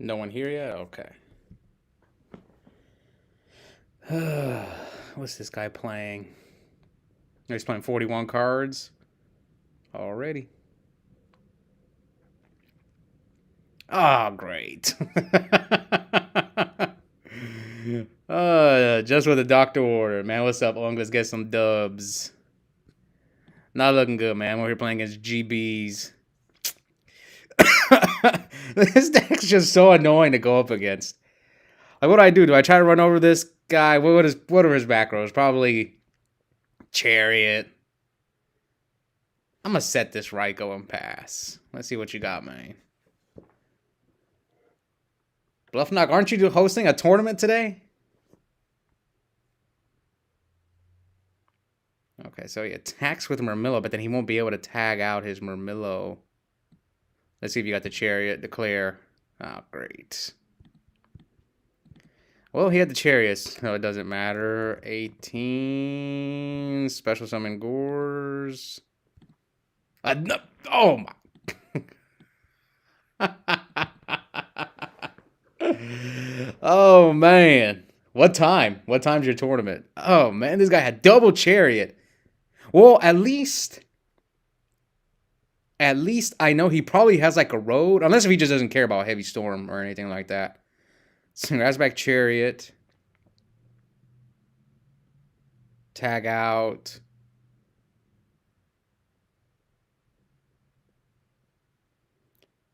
No one here yet? Okay. What's this guy playing? He's playing 41 cards already. Oh, great. Just what the doctor ordered, man. What's up, Ung? Let's get some dubs. Not looking good, man. We're here playing against GBs. This deck's just so annoying to go up against. Like, what do I do? Do I try to run over this guy? What are his back rows? Probably Chariot. I'm gonna set this Ryko and pass. Let's see what you got, man. Bluff Knock, aren't you hosting a tournament today? Okay, so he attacks with Murmillo, but then he won't be able to tag out his Murmillo. Let's see if you got the Chariot. Declare. Oh, great. Well, he had the Chariots. No, it doesn't matter. 18. Special summon Gores. No, oh, my. Oh, man. What time? What time's your tournament? Oh, man, this guy had double Chariot. Well, at least I know he probably has like a road, unless if he just doesn't care about Heavy Storm or anything like that. So grabs back Chariot. Tag out.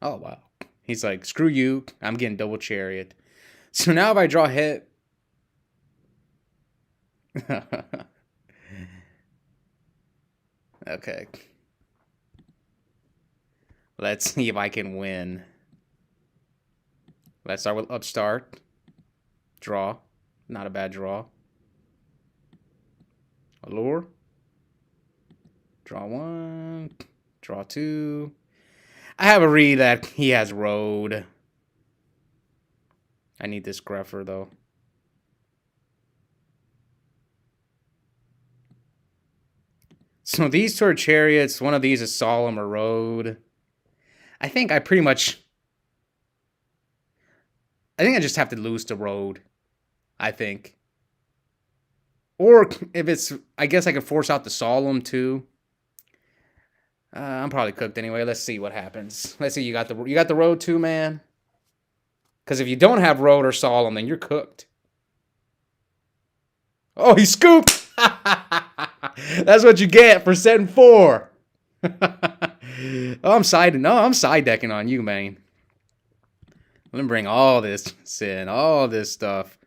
Oh, wow. He's like, screw you. I'm getting double Chariot. So now if I draw hit. Okay. Let's see if I can win. Let's start with Upstart. Draw. Not a bad draw. Allure. Draw one. Draw two. I have a read that he has Road. I need this Greffer, though. So these two are Chariots. One of these is Solemn or Road. I think I just have to lose to Road. I think. Or if it's, I guess I could force out the Solemn too. I'm probably cooked anyway. Let's see what happens. Let's see. You got the Road too, man. Because if you don't have Road or Solemn, then you're cooked. Oh, he scooped. That's what you get for setting 4. I'm side decking on you, man. Let me bring all this in, all this stuff.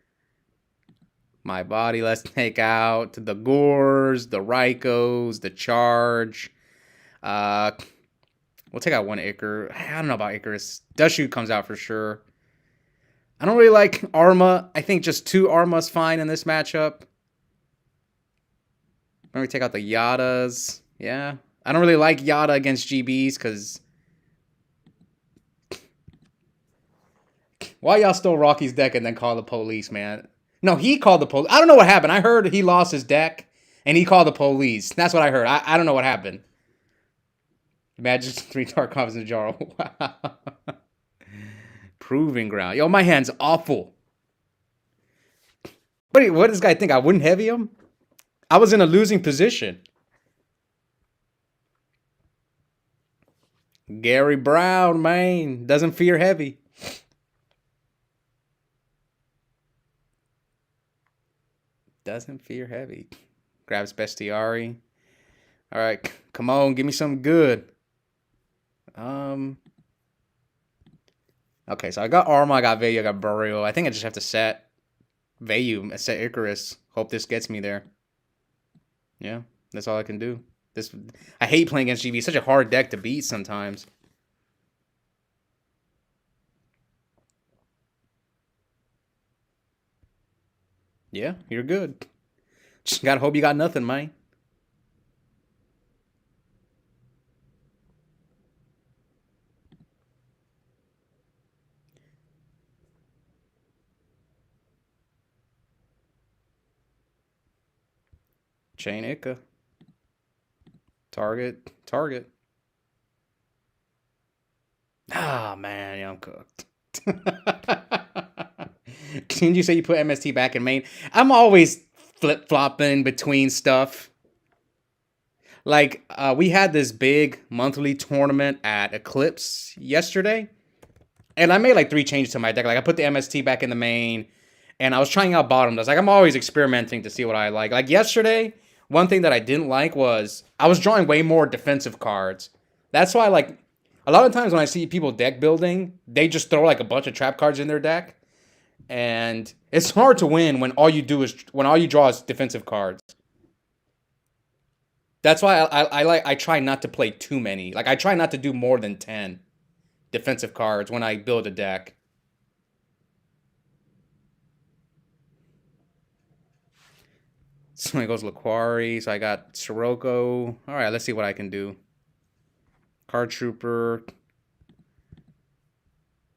My body, let's take out the Gores, the Rykos, the Charge. We'll take out one Icar. I don't know about Icarus. Dust Shoot comes out for sure. I don't really like Arma. I think just 2 Arma's fine in this matchup. Let me take out the Yadas. Yeah. I don't really like Yada against GBs because... Why y'all stole Rocky's deck and then call the police, man? No, he called the police. I don't know what happened. I heard he lost his deck and he called the police. That's what I heard. I don't know what happened. Imagine 3 dark copies in a jar. Wow. Proving ground. Yo, my hand's awful. What does this guy think? I wouldn't heavy him? I was in a losing position. Gary Brown, man. Doesn't fear heavy. Doesn't fear heavy. Grabs Bestiari. All right, come on, give me something good. Okay, so I got Arma, I got Vayu, I got Burial. I think I just have to set Vayu, set Icarus. Hope this gets me there. Yeah, that's all I can do. I hate playing against GB. It's such a hard deck to beat sometimes. Yeah, you're good. Just gotta hope you got nothing, man. Chain Ica. Target. Ah, man, yeah, I'm cooked. Didn't you say you put MST back in main? I'm always flip-flopping between stuff. Like, we had this big monthly tournament at Eclipse yesterday, and I made like 3 changes to my deck. Like, I put the MST back in the main, and I was trying out bottom decks. Like, I'm always experimenting to see what I like. Like, yesterday, one thing that I didn't like was I was drawing way more defensive cards. That's why, like, a lot of times when I see people deck building, they just throw like a bunch of trap cards in their deck, and it's hard to win when all you draw is defensive cards. That's why I try not to play too many. Like, I try not to do more than 10 defensive cards when I build a deck. So it goes Laquari. So I got Sirocco. All right, let's see what I can do. Card Trooper.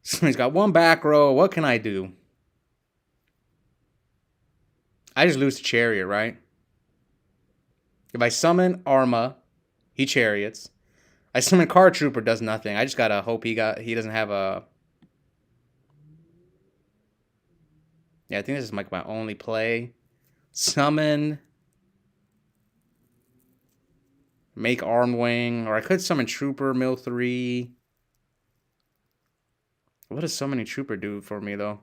So he's got 1 back row. What can I do? I just lose to Chariot, right? If I summon Arma, he Chariots. I summon Card Trooper, does nothing. I just gotta hope he doesn't have a... Yeah, I think this is like my only play. Summon. Make Armwing. Or I could summon Trooper, mill 3. What does summoning Trooper do for me, though?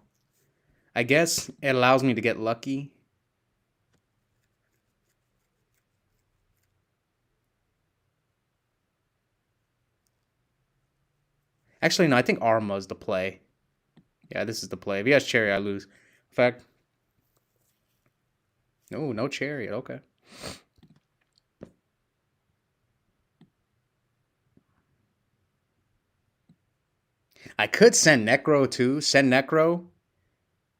I guess it allows me to get lucky. Actually, no, I think Arma's the play. Yeah, this is the play. If he has Chariot, I lose. In fact... No, no Chariot. Okay. I could send Necro, too. Send Necro.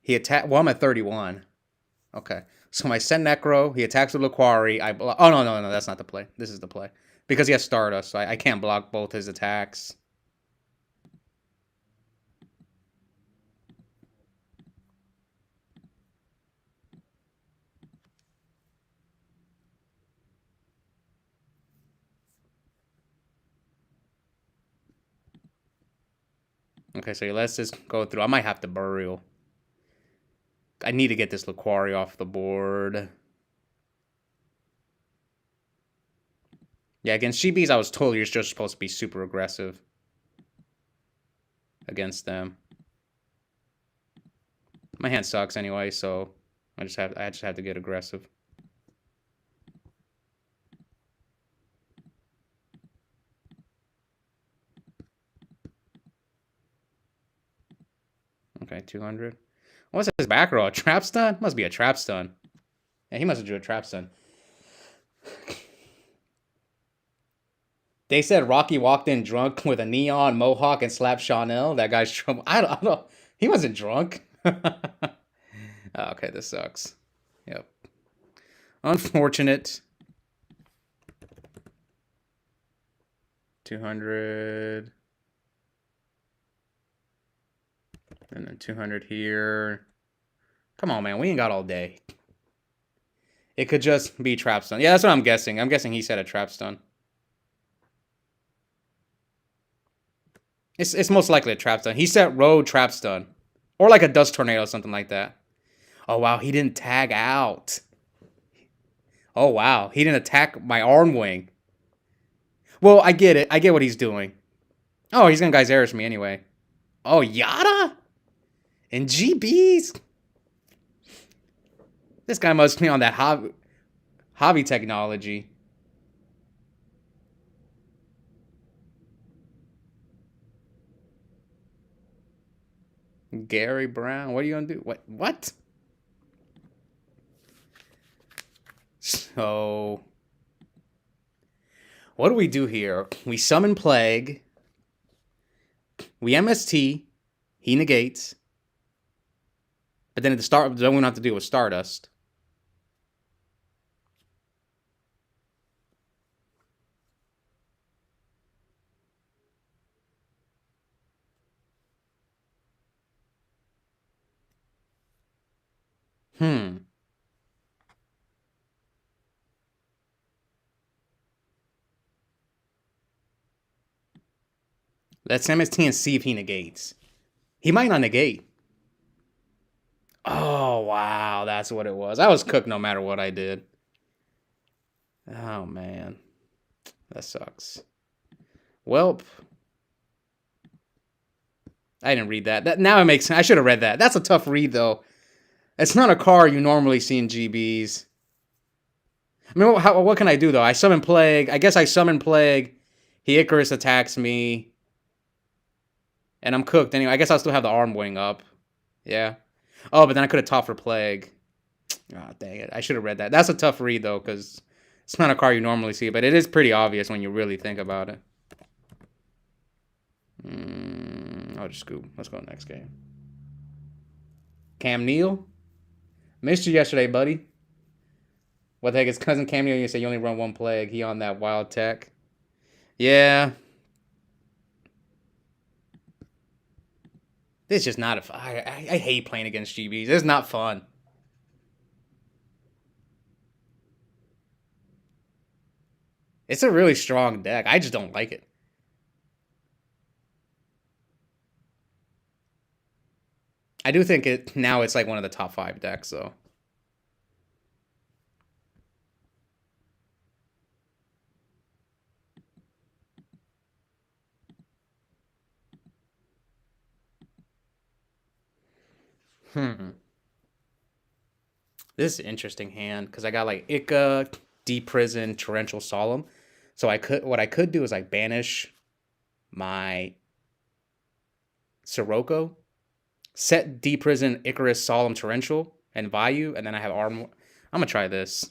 He attack... Well, I'm at 31. Okay. So my send Necro. He attacks with Laquari. Oh, no. That's not the play. This is the play. Because he has Stardust, so I can't block both his attacks. Okay, so let's just go through. I might have to Burial. I need to get this Laquari off the board. Yeah, against GBs, I was told you're just supposed to be super aggressive against them. My hand sucks anyway, so I just have to get aggressive. Okay, 200. What's his back row? A trap stun? Must be a trap stun. Yeah, he must have drew a trap stun. They said Rocky walked in drunk with a neon mohawk and slapped Chanel. That guy's trouble. I don't know. He wasn't drunk. Oh, okay, this sucks. Yep. Unfortunate. 200. And then 200 here. Come on, man. We ain't got all day. It could just be trap stun. Yeah, that's what I'm guessing. I'm guessing he said a trap stun. It's most likely a trap stun. He said road trap stun. Or like a dust tornado, something like that. Oh, wow. He didn't tag out. Oh, wow. He didn't attack my arm wing. Well, I get it. I get what he's doing. Oh, he's going to Geyseris me anyway. Oh, Yada? And GBs? This guy must be on that hobby technology. Gary Brown, what are you going to do? What? So, what do we do here? We summon Plague. We MST. He negates. But then at the start, then we don't have to deal with Stardust. Let's MST and see if he negates. He might not negate. Oh, wow. That's what it was. I was cooked no matter what I did. Oh, man. That sucks. Welp. I didn't read that. Now it makes sense. I should have read that. That's a tough read, though. It's not a card you normally see in GBs. I mean, what can I do, though? I summon Plague. I guess I summon Plague. He Icarus attacks me. And I'm cooked anyway. I guess I'll still have the arm wing up. Yeah. Oh, but then I could have topped for Plague. Oh, dang it. I should have read that. That's a tough read, though, because it's not a card you normally see. But it is pretty obvious when you really think about it. I'll just scoop. Let's go next game. Cam Neal? Missed you yesterday, buddy. What the heck? His cousin Cam Neal, you say you only run one Plague. He on that wild tech. Yeah. This is just not a... I hate playing against GBs. It's not fun. It's a really strong deck. I just don't like it. I do think now it's like one of the top 5 decks, though. This is an interesting hand because I got like Ica, Deep Prison, Torrential Solemn. So what I could do is like banish my Sirocco, set Deep Prison, Icarus, Solemn, Torrential, and Vayu, and then I have Arm. I'm gonna try this.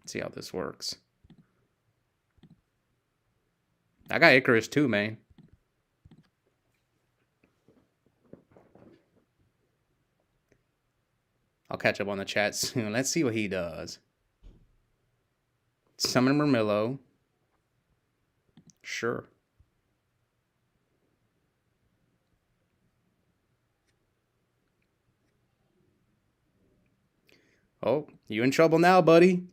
See how this works. I got Icarus too, man. I'll catch up on the chat soon. Let's see what he does. Summon Murmillo. Sure. Oh, you in trouble now, buddy.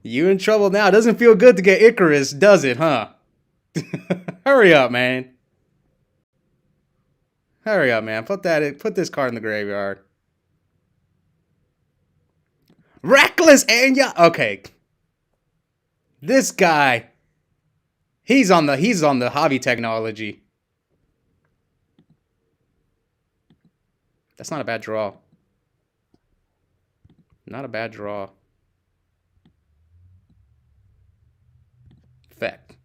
You in trouble now. It doesn't feel good to get Icarus, does it, huh? Hurry up, man. Hurry up, man. Put this card in the graveyard. Reckless Anya. Okay. This guy. He's on the hobby technology. That's not a bad draw. Not a bad draw. Effect.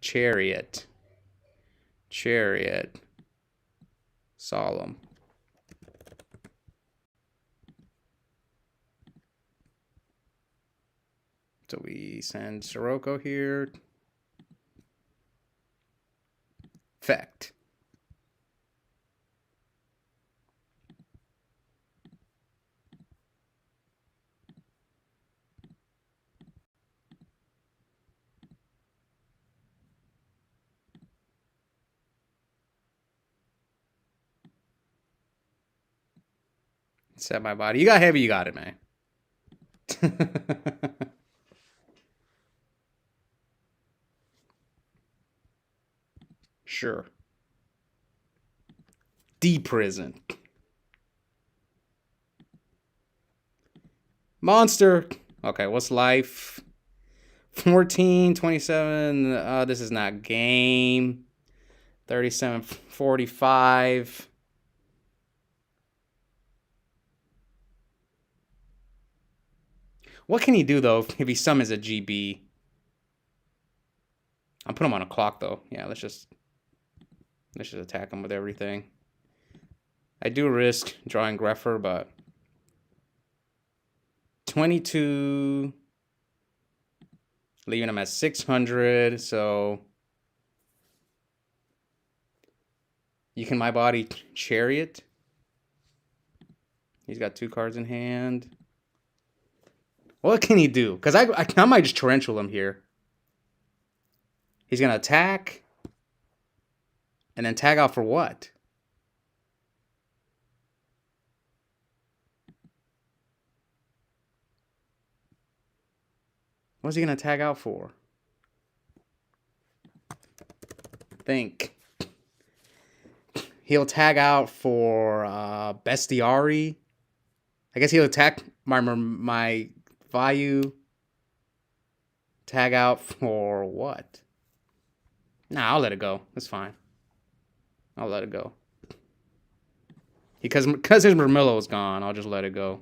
Chariot. Solemn. So we send Sirocco here. Effect. Set my body. You got heavy, you got it, man. Sure. Deep Prison. Monster. Okay, what's life? 14, 27. This is not game. 37, 45. What can he do, though, if he summons a GB? I'll put him on a clock, though. Yeah, let's just attack him with everything. I do risk drawing Greffer, but 22, leaving him at 600. So you can my body Chariot. He's got 2 cards in hand. What can he do? Because I might just torrential him here. He's gonna attack, and then tag out for what? What's he gonna tag out for? Think. He'll tag out for Bestiari. I guess he'll attack my Vayu. Tag out for what? Nah, I'll let it go. That's fine. I'll let it go. Because his Murmillo is gone, I'll just let it go.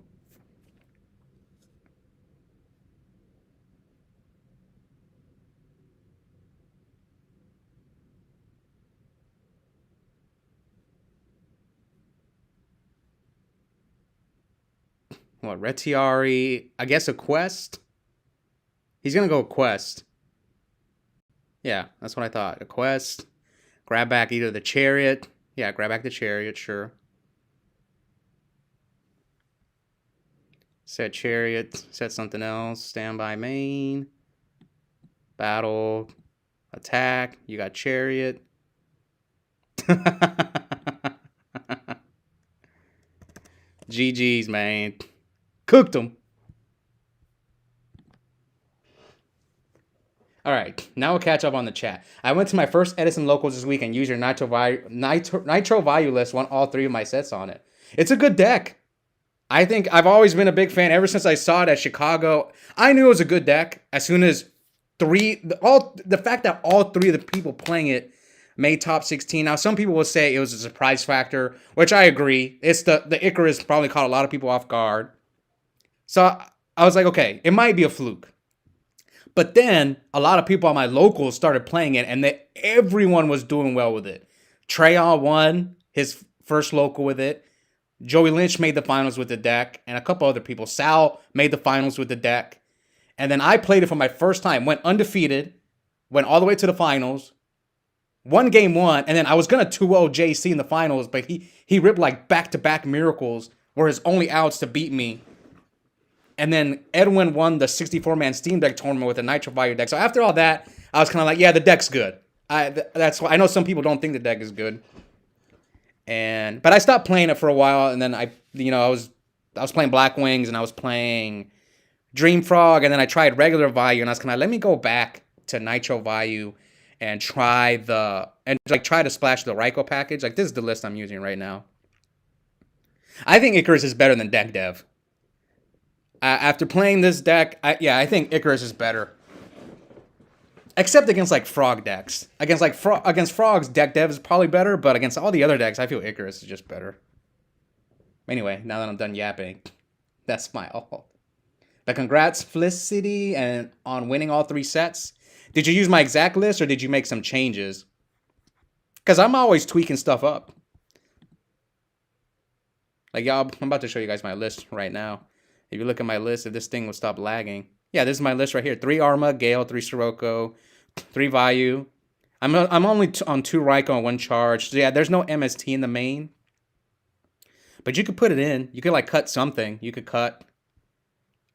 What, Retiari? I guess a quest? He's gonna go a quest. Yeah, that's what I thought. A quest. Grab back either the chariot. Yeah, grab back the chariot, sure. Set chariot. Set something else. Standby main. Battle. Attack. You got chariot. GG's, man. Cooked them. All right, now we'll catch up on the chat. I went to my first Edison locals this week and used your Nitro Value list. Won all 3 of my sets on it. It's a good deck. I think I've always been a big fan ever since I saw it at Chicago. I knew it was a good deck as soon as the fact that all 3 of the people playing it made top 16. Now some people will say it was a surprise factor, which I agree. It's the Icarus probably caught a lot of people off guard. So I was like, okay, it might be a fluke. But then a lot of people on my locals started playing it, and everyone was doing well with it. Treyon won his first local with it. Joey Lynch made the finals with the deck, and a couple other people. Sal made the finals with the deck. And then I played it for my first time, went undefeated, went all the way to the finals, won game 1, and then I was going to 2-0 JC in the finals, but he ripped like back-to-back miracles were his only outs to beat me. And then Edwin won the 64-man Steam Deck tournament with a Nitro Value deck. So after all that, I was kind of like, yeah, the deck's good. That's why I know some people don't think the deck is good. But I stopped playing it for a while, and then I was playing Black Wings and I was playing Dream Frog, and then I tried regular Value, and I was kind of let me go back to Nitro Value and try to splash the Raikou package. Like, this is the list I'm using right now. I think Icarus is better than Deck Dev. After playing this deck, I think Icarus is better. Except against like Frog decks. Against Frogs, Deck Dev is probably better, but against all the other decks, I feel Icarus is just better. Anyway, now that I'm done yapping, that's my all. But congrats, Felicity, and on winning all 3 sets. Did you use my exact list or did you make some changes? Because I'm always tweaking stuff up. Like, y'all, I'm about to show you guys my list right now. If you look at my list, if this thing will stop lagging. Yeah, this is my list right here. 3 Arma, Gale, 3 Sirocco, 3 Vayu. I'm only on 2 Raikou and 1 Charge. So yeah, there's no MST in the main. But you could put it in. You could like cut something. You could cut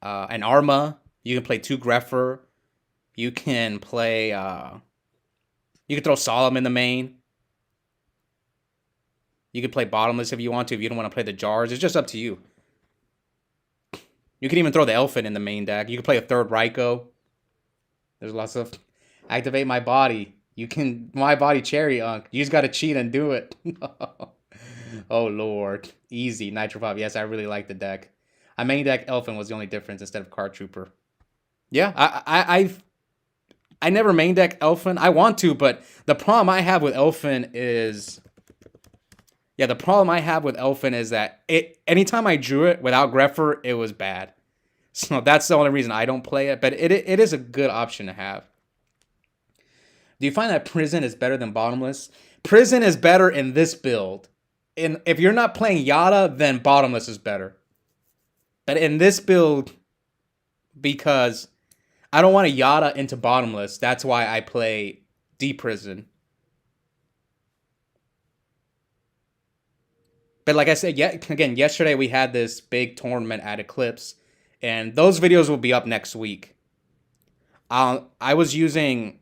an Arma. You can play 2 Greffer. You can play... you could throw Solemn in the main. You could play Bottomless if you want to. If you don't want to play the Jars. It's just up to you. You can even throw the Elfin in the main deck. You can play a 3rd Raikou. There's lots of... Activate my body. You can... My body cherry unk. You just gotta cheat and do it. Oh, Lord. Easy. Nitro 5. Yes, I really like the deck. I main deck Elfin was the only difference instead of Card Trooper. Yeah, I never main deck Elfin. I want to, but the problem I have with Elfin is... Yeah, the problem I have with Elfin is that anytime I drew it without Greffer, it was bad. So that's the only reason I don't play it, but it is a good option to have. Do you find that Prison is better than Bottomless? Prison is better in this build. If you're not playing Yada, then Bottomless is better. But in this build, because I don't want to Yada into Bottomless, that's why I play D-Prison. But like I said, again, yesterday we had this big tournament at Eclipse, and those videos will be up next week. I was using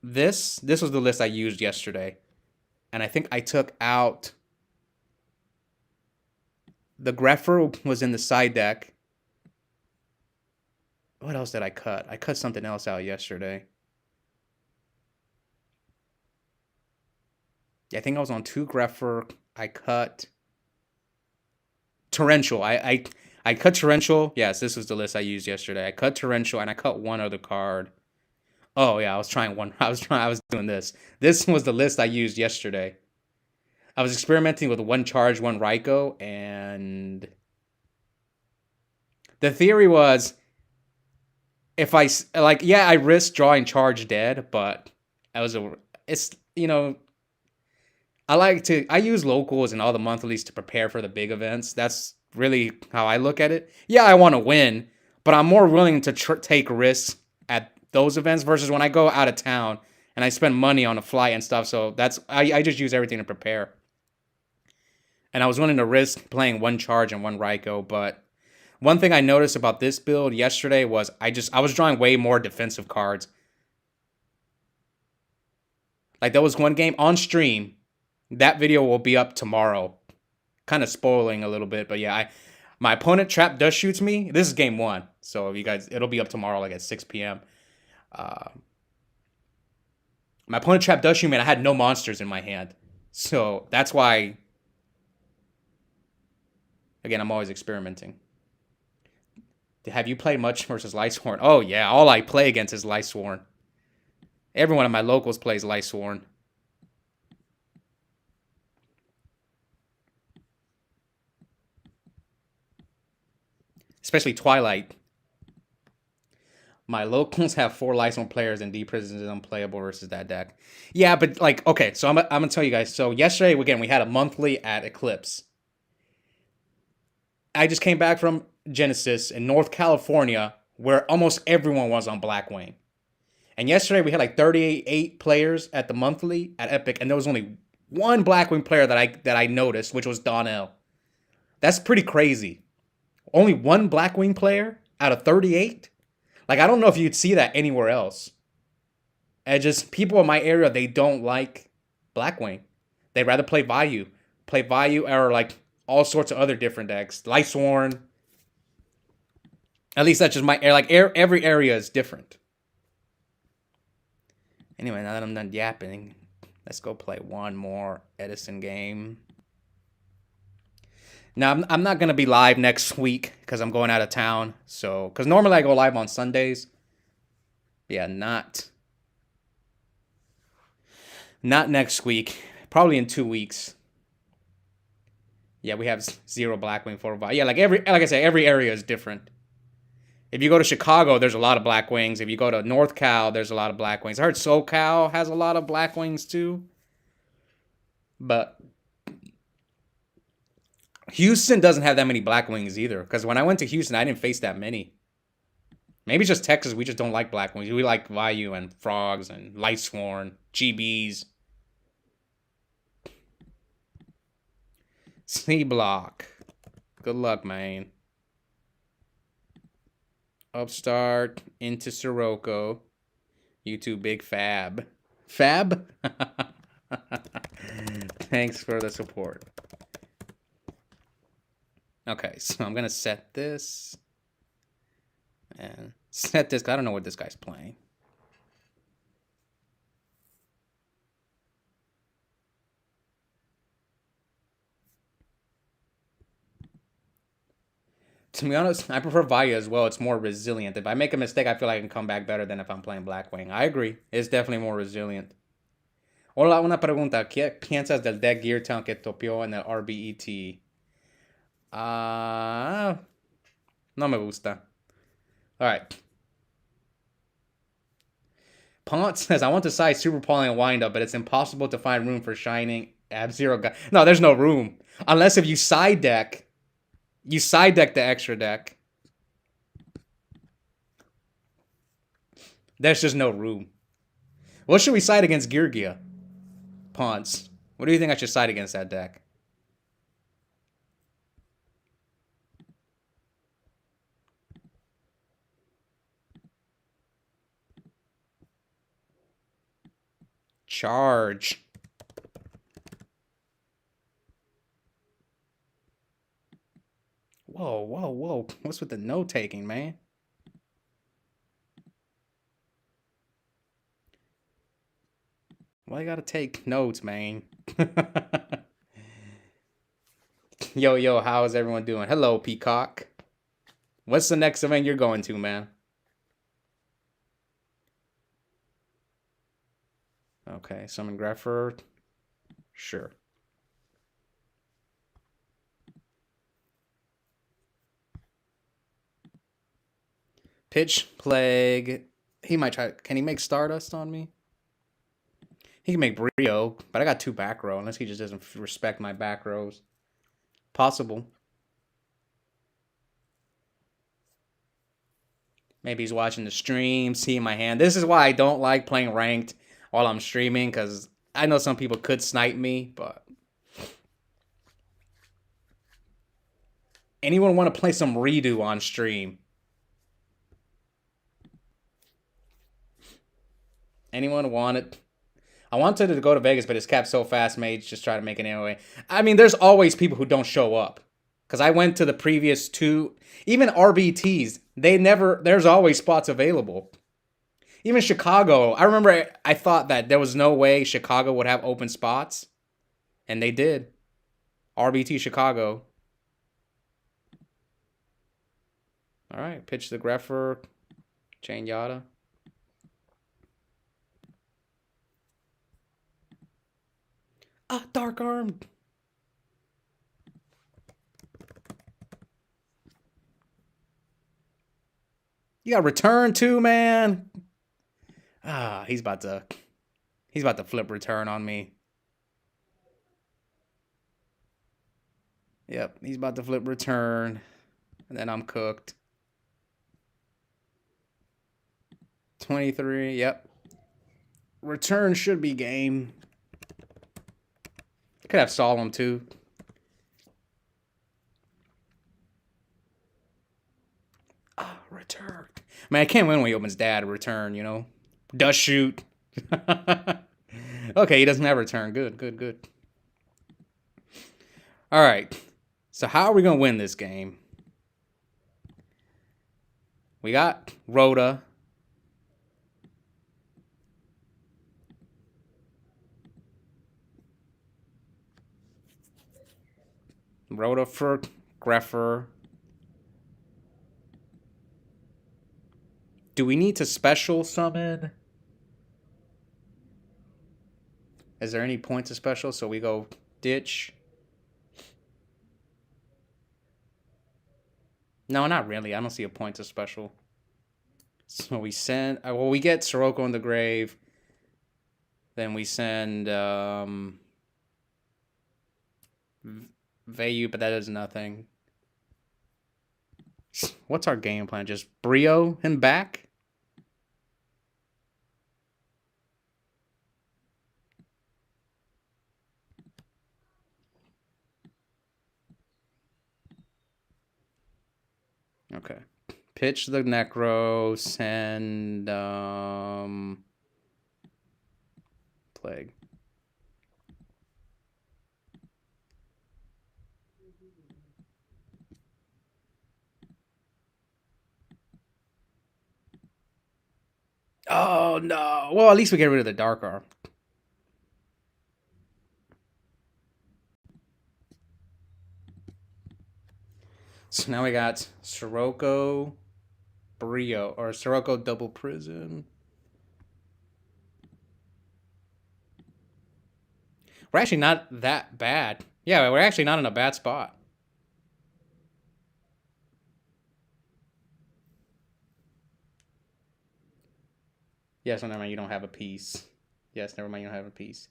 this. This was the list I used yesterday, and I think I took out the Greffer was in the side deck. What else did I cut? I cut something else out yesterday. Yeah, I think I was on 2 Greffer. I cut Torrential. I cut Torrential. Yes, this was the list I used yesterday. I cut Torrential and I cut one other card. Oh yeah, I was trying one. I was doing this. This was the list I used yesterday. I was experimenting with one charge, one Raikou, and the theory was if I like, yeah, I risked drawing charge dead, but I was a. It's I use locals and all the monthlies to prepare for the big events. That's really how I look at it. Yeah, I want to win, but I'm more willing to take risks at those events versus when I go out of town and I spend money on a flight and stuff. So I just use everything to prepare. And I was willing to risk playing one charge and one Raikou, but one thing I noticed about this build yesterday was I was drawing way more defensive cards. Like there was one game on stream. That video will be up tomorrow. Kind of spoiling a little bit, but yeah, my opponent trap dust shoots me. This is game 1, so if you guys, it'll be up tomorrow like at 6 p.m. My opponent trap dust shoot me, and I had no monsters in my hand, so that's why. Again, I'm always experimenting. Have you played much versus Lightsworn? Oh yeah, all I play against is Lightsworn. Everyone of my locals plays Lightsworn. Especially Twilight. My locals have 4 Lightsworn players and D Prison is unplayable versus that deck. Yeah, but like, okay, so I'm gonna tell you guys. So yesterday, again, we had a monthly at Eclipse. I just came back from Genesis in North California, where almost everyone was on Blackwing. And yesterday we had like 38 players at the monthly at Epic, and there was only one Blackwing player that I noticed, which was Donnell. That's pretty crazy. Only one Blackwing player out of 38? Like, I don't know if you'd see that anywhere else. And just people in my area, they don't like Blackwing. They'd rather play Vayu. Play Vayu or like all sorts of other different decks. Lightsworn. At least that's just my area. Like, every area is different. Anyway, now that I'm done yapping, let's go play one more Edison game. Now, I'm not going to be live next week because I'm going out of town. So, because normally I go live on Sundays. Yeah, not next week. Probably in 2 weeks. Yeah, we have 0 Blackwing, 4 Vayu. Yeah, like I said, every area is different. If you go to Chicago, there's a lot of Blackwings. If you go to North Cal, there's a lot of Blackwings. I heard SoCal has a lot of Blackwings too. But Houston doesn't have that many Blackwings either. Because when I went to Houston, I didn't face that many. Maybe it's just Texas. We just don't like Blackwings. We like Vayu and Frogs and Lightsworn, GBs. C-Block. Good luck, man. Upstart into Sirocco. You two big fab. Fab? Thanks for the support. Okay, so I'm going to set this. And set this. I don't know what this guy's playing. To be honest, I prefer Vayu as well. It's more resilient. If I make a mistake, I feel like I can come back better than if I'm playing Blackwing. I agree. It's definitely more resilient. Hola, una pregunta. ¿Qué piensas del deck Gear Town que topió en el RBET? No me gusta. Alright. Pont says, I want to side Super Pollen and Windup, but it's impossible to find room for Shining Ab-Zero guy. No, there's no room. Unless if you side deck. You side deck the extra deck. There's just no room. What should we side against Geargia? Ponce. What do you think I should side against that deck? Charge. Whoa, whoa, whoa. What's with the note taking, man? Why you gotta take notes, man? Yo, how is everyone doing? Hello, Peacock. What's the next event you're going to, man? Okay, summon Greffer. Sure. Pitch Plague. He might try. Can he make Stardust on me? He can make Brio, but I got 2 back row, unless he just doesn't respect my back rows. Possible. Maybe he's watching the stream, seeing my hand. This is why I don't like playing ranked while I'm streaming, because I know some people could snipe me, but... Anyone want to play some redo on stream? Anyone want it? I wanted to go to Vegas, but it's capped so fast, mates just try to make it anyway. I mean, there's always people who don't show up. Because I went to the previous 2, even RBTs, there's always spots available. Even Chicago, I remember I thought that there was no way Chicago would have open spots. And they did. RBT Chicago. Alright, pitch the Greffer. Chain Yada. Ah, Dark Arm. You got return too, man. Ah, he's about to flip return on me. Yep, he's about to flip return. And then I'm cooked. 23, yep. Return should be game. Could have Solemn too. Ah, return. Man, I can't win when he opens dad a return, you know? Dust shoot. Okay, he doesn't have return. Good. Alright. So how are we going to win this game? We got Rhoda. Rhoda for Greffer. Do we need to special summon? Is there any point to special? So we go ditch. No, not really. I don't see a point to special. So we send... Well, we get Sirocco in the grave. Then we send... Vayu, but that is nothing. What's our game plan? Just Brio him back? Okay. Pitch the Necro, send Plague. Oh no. Well, at least we get rid of the Dark Arm. So now we got Sirocco, Brio, or Sirocco Double Prison. We're actually not that bad. Yeah, we're actually not in a bad spot. Yes, never mind, you don't have a piece. Yes, never mind, you don't have a piece.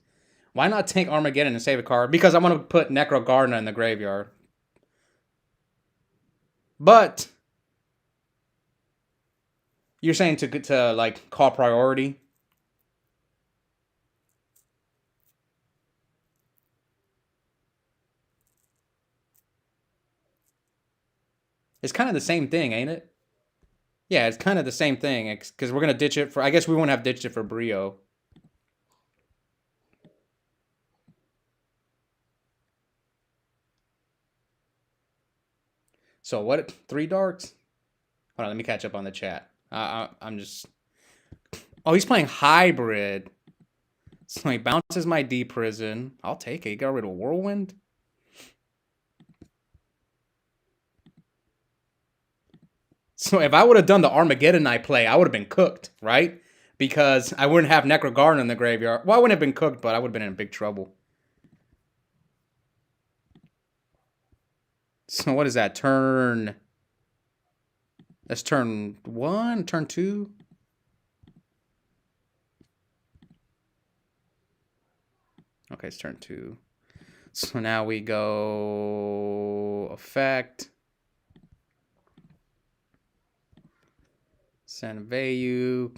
Why not take Armageddon and save a card? Because I want to put Necro Gardener in the graveyard. But you're saying to like call priority? It's kind of the same thing, ain't it? Yeah, it's kind of the same thing, because we're going to ditch it for... I guess we won't have ditched it for Brio. So what? 3 darks? Hold on, let me catch up on the chat. I'm just... Oh, he's playing hybrid. So he bounces my D prison. I'll take it. He got rid of Whirlwind. So if I would have done the Armageddon Knight play, I would have been cooked, right? Because I wouldn't have Necro Garden in the graveyard. Well, I wouldn't have been cooked, but I would have been in big trouble. So what is that? Turn... That's turn 1, turn 2. Okay, it's turn 2. So now we go effect. Send Vayu.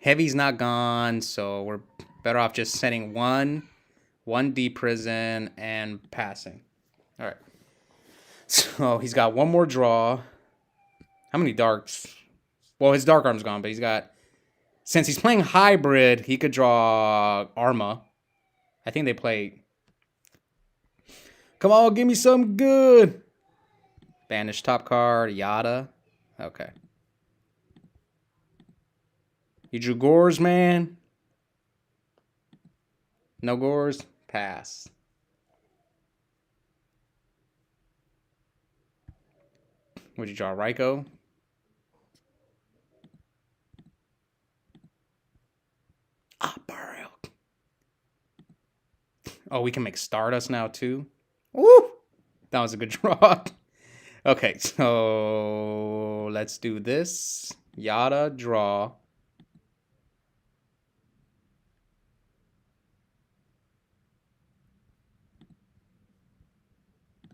Heavy's not gone, so we're better off just sending one D prison, and passing. All right. So he's got one more draw. How many darks? Well, his dark arm's gone, but he's got... Since he's playing hybrid, he could draw Arma. I think they play... Come on, give me some good. Banish top card, Yada. Okay. You drew Gores, man. No Gores? Pass. Would you draw Raikou? Ah, Burial. Oh, we can make Stardust now, too. Woo! That was a good draw. Okay, so let's do this. Yada, draw.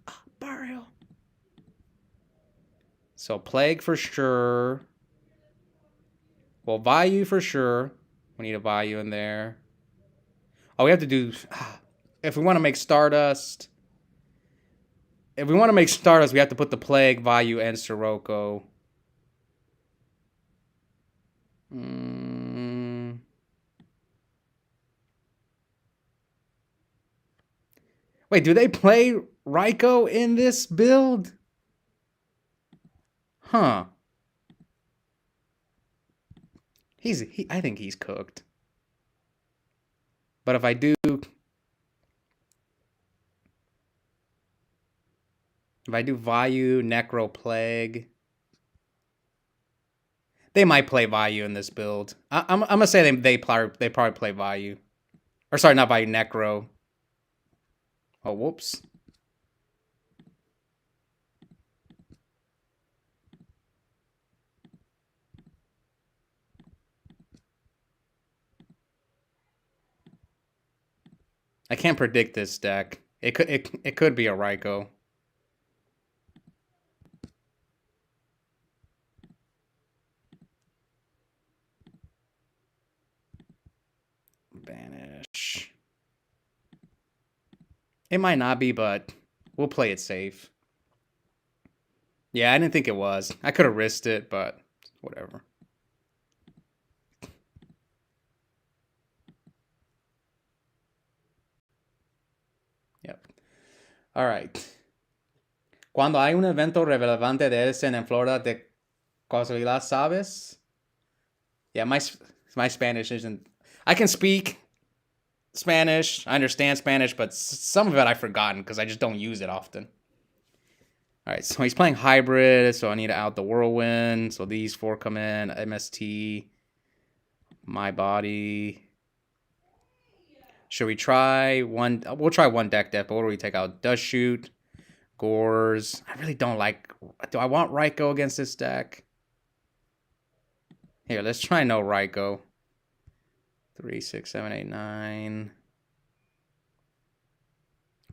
Ah, Burial. So Plague for sure. Well, Vayu for sure. We need a Vayu in there. Oh, we have to do... If we want to make Stardust... If we want to make Stardust, we have to put the Plague, Vayu, and Sirocco. Wait, do they play Raikou in this build? Huh. I think he's cooked. But if I do Vayu, Necro, Plague, they might play Vayu in this build. I'm gonna say they probably play Vayu. Or sorry, not Vayu, Necro. Oh, whoops. I can't predict this deck. It could be a Raikou. Banish. It might not be, but we'll play it safe. Yeah, I didn't think it was. I could have risked it, but whatever. Yep. All right. Cuando hay un evento relevante de Edison en Florida, de casualidad, ¿sabes? Yeah, my Spanish isn't... I can speak Spanish. I understand Spanish, but some of it I've forgotten because I just don't use it often. All right, so he's playing hybrid, so I need to out the Whirlwind. So these 4 come in. MST, My Body. Should we try one? We'll try one deck depth, but what do we take out? Dust Shoot, Gores. I really don't like... Do I want Raikou against this deck? Here, let's try no Raikou. 3, 6, 7, 8, 9.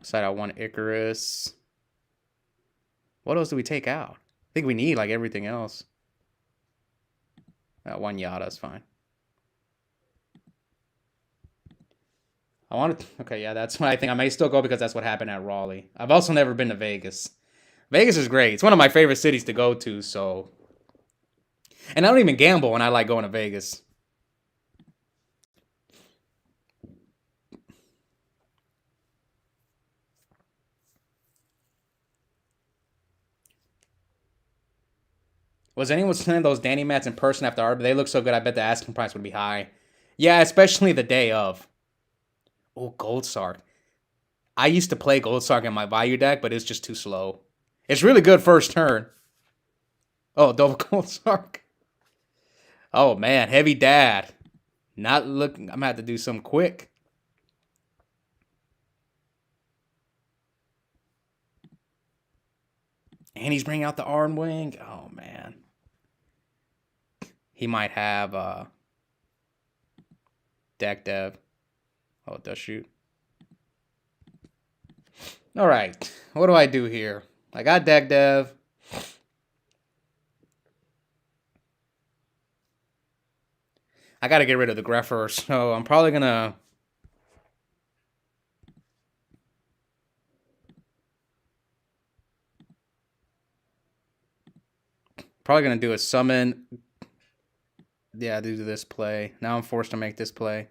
Side out 1 Icarus. What else do we take out? I think we need like everything else. 1 Yada is fine. I want to... Okay, yeah, that's what I think. I may still go because that's what happened at Raleigh. I've also never been to Vegas. Vegas is great. It's one of my favorite cities to go to, so... And I don't even gamble when I like going to Vegas. Was anyone selling those Danny mats in person after Arbor? They look so good. I bet the asking price would be high. Yeah, especially the day of. Oh, Gold Sark. I used to play Gold Sark in my Bayou deck, but it's just too slow. It's really good first turn. Oh, double Gold Sark. Oh man, Heavy Dad. Not looking. I'm gonna have to do something quick. And he's bringing out the Arn Wing. Oh man. He might have deck dev. Oh, it does shoot. All right. What do I do here? I got deck dev. I got to get rid of the Greffer, so I'm probably going to... Probably going to do a summon. Yeah, do this play. Now I'm forced to make this play.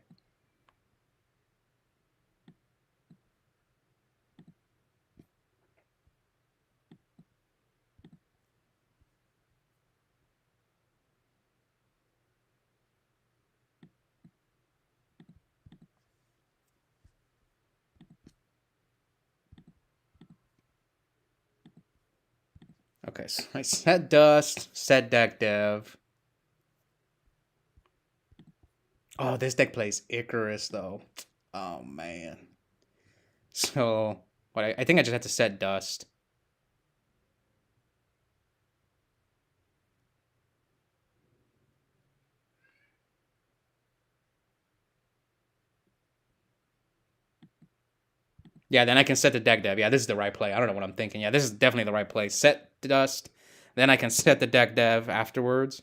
Okay, so I set Dust, set deck dev. Oh, this deck plays Icarus, though. Oh, man. So, what I think I just have to set Dust. Yeah, then I can set the deck dev. Yeah, this is the right play. I don't know what I'm thinking. Yeah, this is definitely the right play. Set Dust. Then I can set the deck dev afterwards.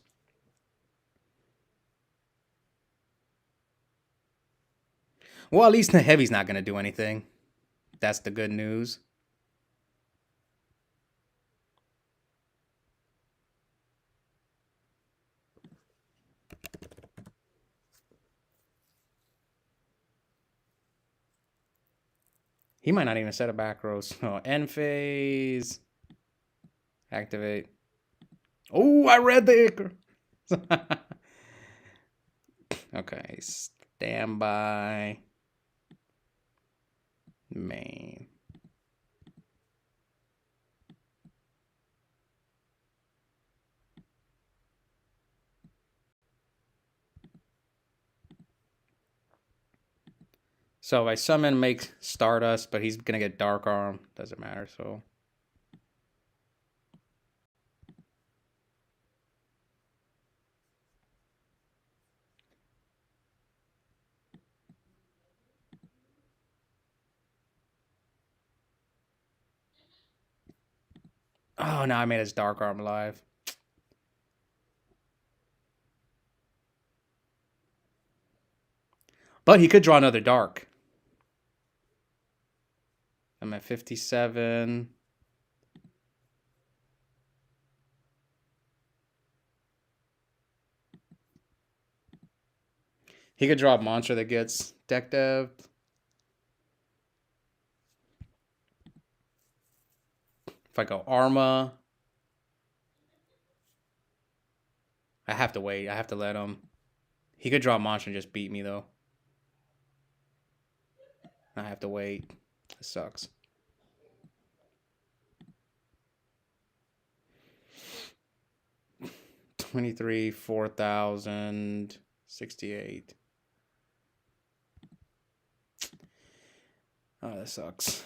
Well, at least the Heavy's not going to do anything. That's the good news. He might not even set a back row. So end phase. Activate. Oh, I read the Icarus. Okay, standby. Main. So I summon, make Stardust, but he's gonna get Dark Arm. Doesn't matter. So. Oh, now I made his Dark Arm live. But he could draw another Dark. I'm at 57. He could draw a monster that gets deck dev. If I go Arma, I have to wait. I have to let him. He could draw a monster and just beat me, though. I have to wait. This sucks. $23, 4,000, 68. Oh, that sucks.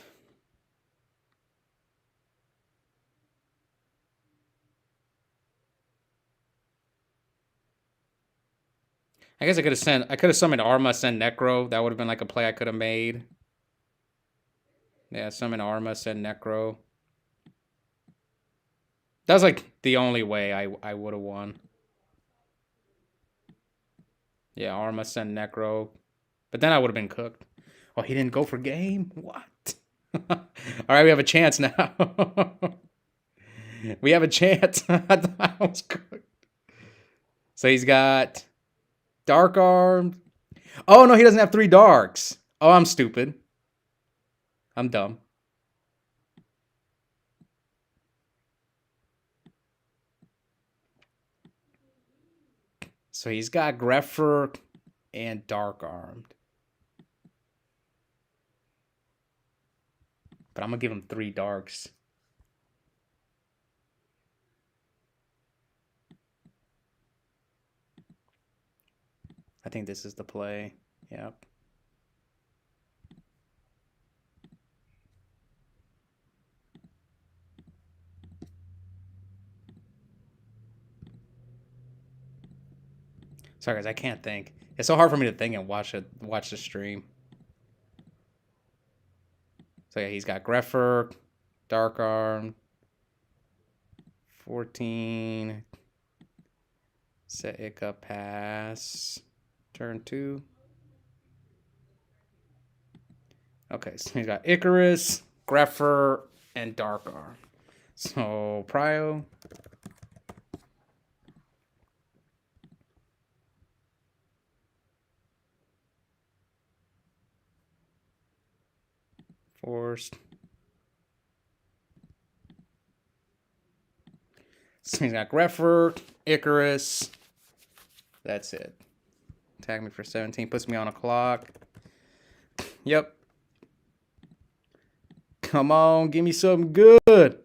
I guess I could have summoned Arma, send Necro. That would have been like a play I could have made. Yeah, summon Arma, send Necro. That was like the only way I would have won. Yeah, Arma, send Necro. But then I would have been cooked. Oh, he didn't go for game? What? All right, we have a chance now. We have a chance. I thought I was cooked. So he's got Dark Arm. Oh, no, he doesn't have 3 Darks. Oh, I'm stupid. I'm dumb. So he's got Grepher and Dark Armed. But I'm going to give him 3 darks. I think this is the play. Yep. Sorry, guys, I can't think. It's so hard for me to think and watch the stream. So yeah, he's got Grepher, Dark Arm, 14. Set Ica pass. Turn 2. Okay, so he's got Icarus, Grepher, and Dark Arm. So Prio. Forced. So he's got Grepher, Icarus. That's it. Tag me for 17. Puts me on a clock. Yep. Come on, give me something good.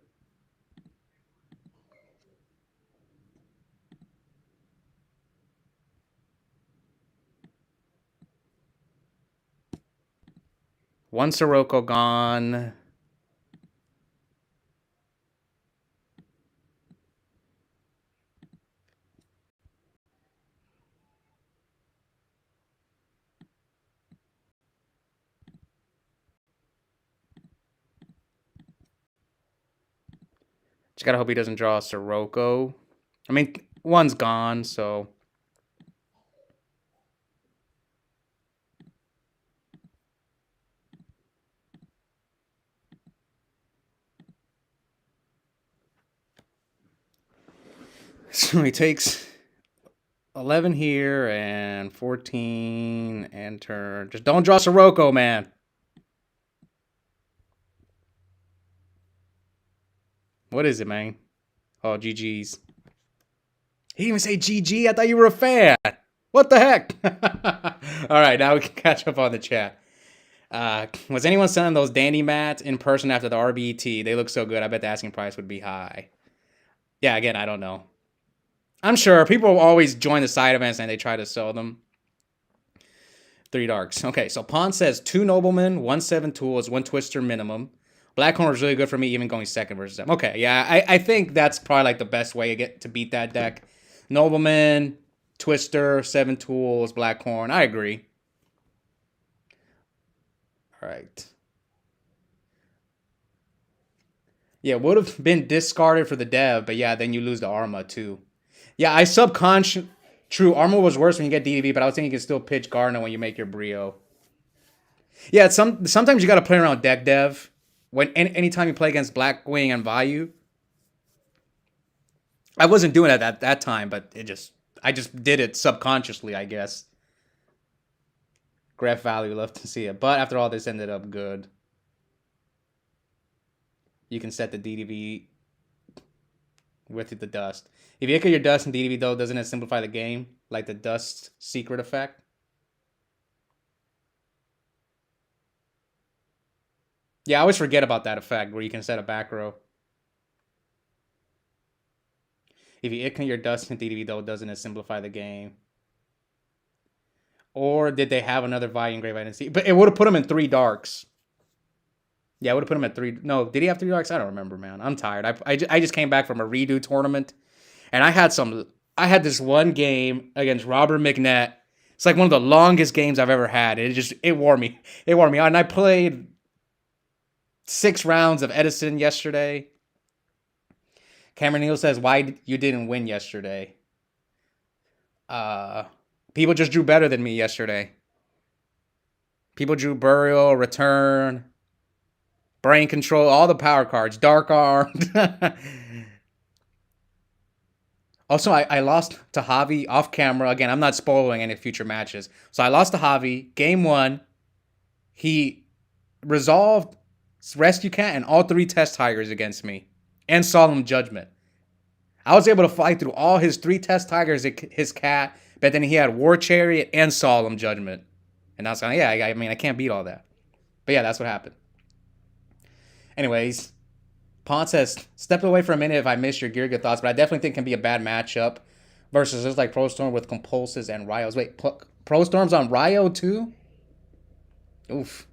One Sirocco gone. Just gotta hope he doesn't draw a Sirocco. I mean, one's gone, so. So he takes 11 here and 14 and turn. Just don't draw Sirocco, man. What is it, man? Oh, GG's. He didn't even say GG. I thought you were a fan. What the heck? All right, now we can catch up on the chat. Was anyone selling those dandy mats in person after the RBT? They look so good. I bet the asking price would be high. Yeah, again, I don't know. I'm sure people always join the side events and they try to sell them. 3 darks. Okay, so Pawn says 2 noblemen, 1 7 tools, 1 twister minimum. Black corner is really good for me, even going second versus them. Okay, yeah, I think that's probably like the best way to beat that deck. Nobleman, twister, 7 tools, black horn. I agree. All right. Yeah, would have been discarded for the dev, but yeah, then you lose the Arma too. Yeah, I subconscious. True, Arma was worse when you get DDV, but I was thinking you can still pitch Garna when you make your Brio. Yeah, sometimes you got to play around deck dev. When anytime you play against Blackwing and Vayu, I wasn't doing it at that time, but I just did it subconsciously, I guess. Graph value, love to see it. But after all, this ended up good. You can set the DDV with the dust. If you echo your dust in DDV, though, doesn't it simplify the game? Like the dust secret effect? Yeah, I always forget about that effect where you can set a back row. If you ick your dust in DDV, though, doesn't it simplify the game? Or did they have another Vayu engraved? I didn't see. But it would have put him in 3 darks. Yeah, I would have put him at 3. No, did he have 3 darks? I don't remember, man. I'm tired. I just came back from a redo tournament. And I had this one game against Robert McNett. It's like one of the longest games I've ever had. It wore me. It wore me out. And I played 6 rounds of Edison yesterday. Cameron Neal says, why you didn't win yesterday? People just drew better than me yesterday. People drew Burial, Return, Brain Control, all the power cards, Dark Armed. Also, I lost to Javi off camera. Again, I'm not spoiling any future matches. So I lost to Javi. Game 1, he resolved Rescue Cat and all 3 Test Tigers against me. And Solemn Judgment. I was able to fight through all his 3 Test Tigers, his cat, But then he had War Chariot and Solemn Judgment. And I was like, yeah, I mean, I can't beat all that. But yeah, that's what happened. Anyways, Pont says, step away for a minute if I missed your Gear thoughts, but I definitely think it can be a bad matchup versus just like Pro Storm with Compulses and Ryos. Wait, Pro Storm's on Ryo too? Oof.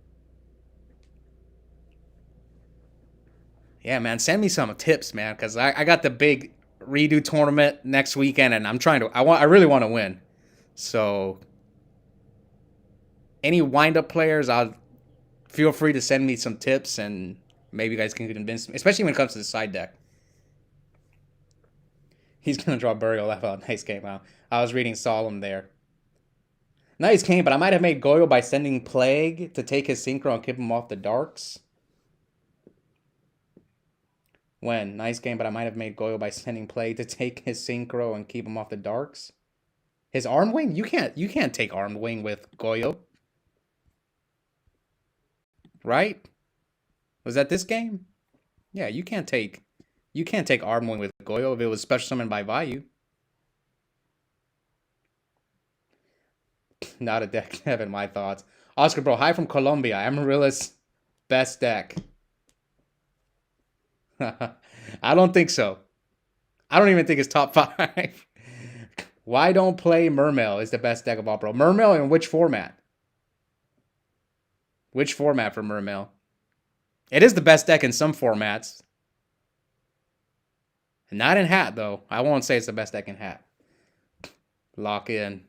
Yeah, man, send me some tips, man, because I got the big redo tournament next weekend, and I really want to win. So, any wind-up players, I'll feel free to send me some tips, and maybe you guys can convince me, especially when it comes to the side deck. He's gonna draw Burial. Level. Nice game out. I was reading Solemn there. Nice game, but I might have made Goyo by sending Plague to take his Synchro and keep him off the Darks. When? Nice game, but I might have made Goyo by sending Plague to take his Synchro and keep him off the Darks. His Armed Wing? You can't take Armed Wing with Goyo. Right? Was that this game? Yeah, you can't take Armed Wing with Goyo if it was special summoned by Vayu. Not a deck, Kevin, my thoughts. Oscar Bro, hi from Colombia. Amarilla's best deck. I don't think so. I don't even think it's top 5. Why don't play Mermail is the best deck of all, bro. Mermail in which format? Which format for Mermail? It is the best deck in some formats. Not in Hat, though. I won't say it's the best deck in Hat. Lock in.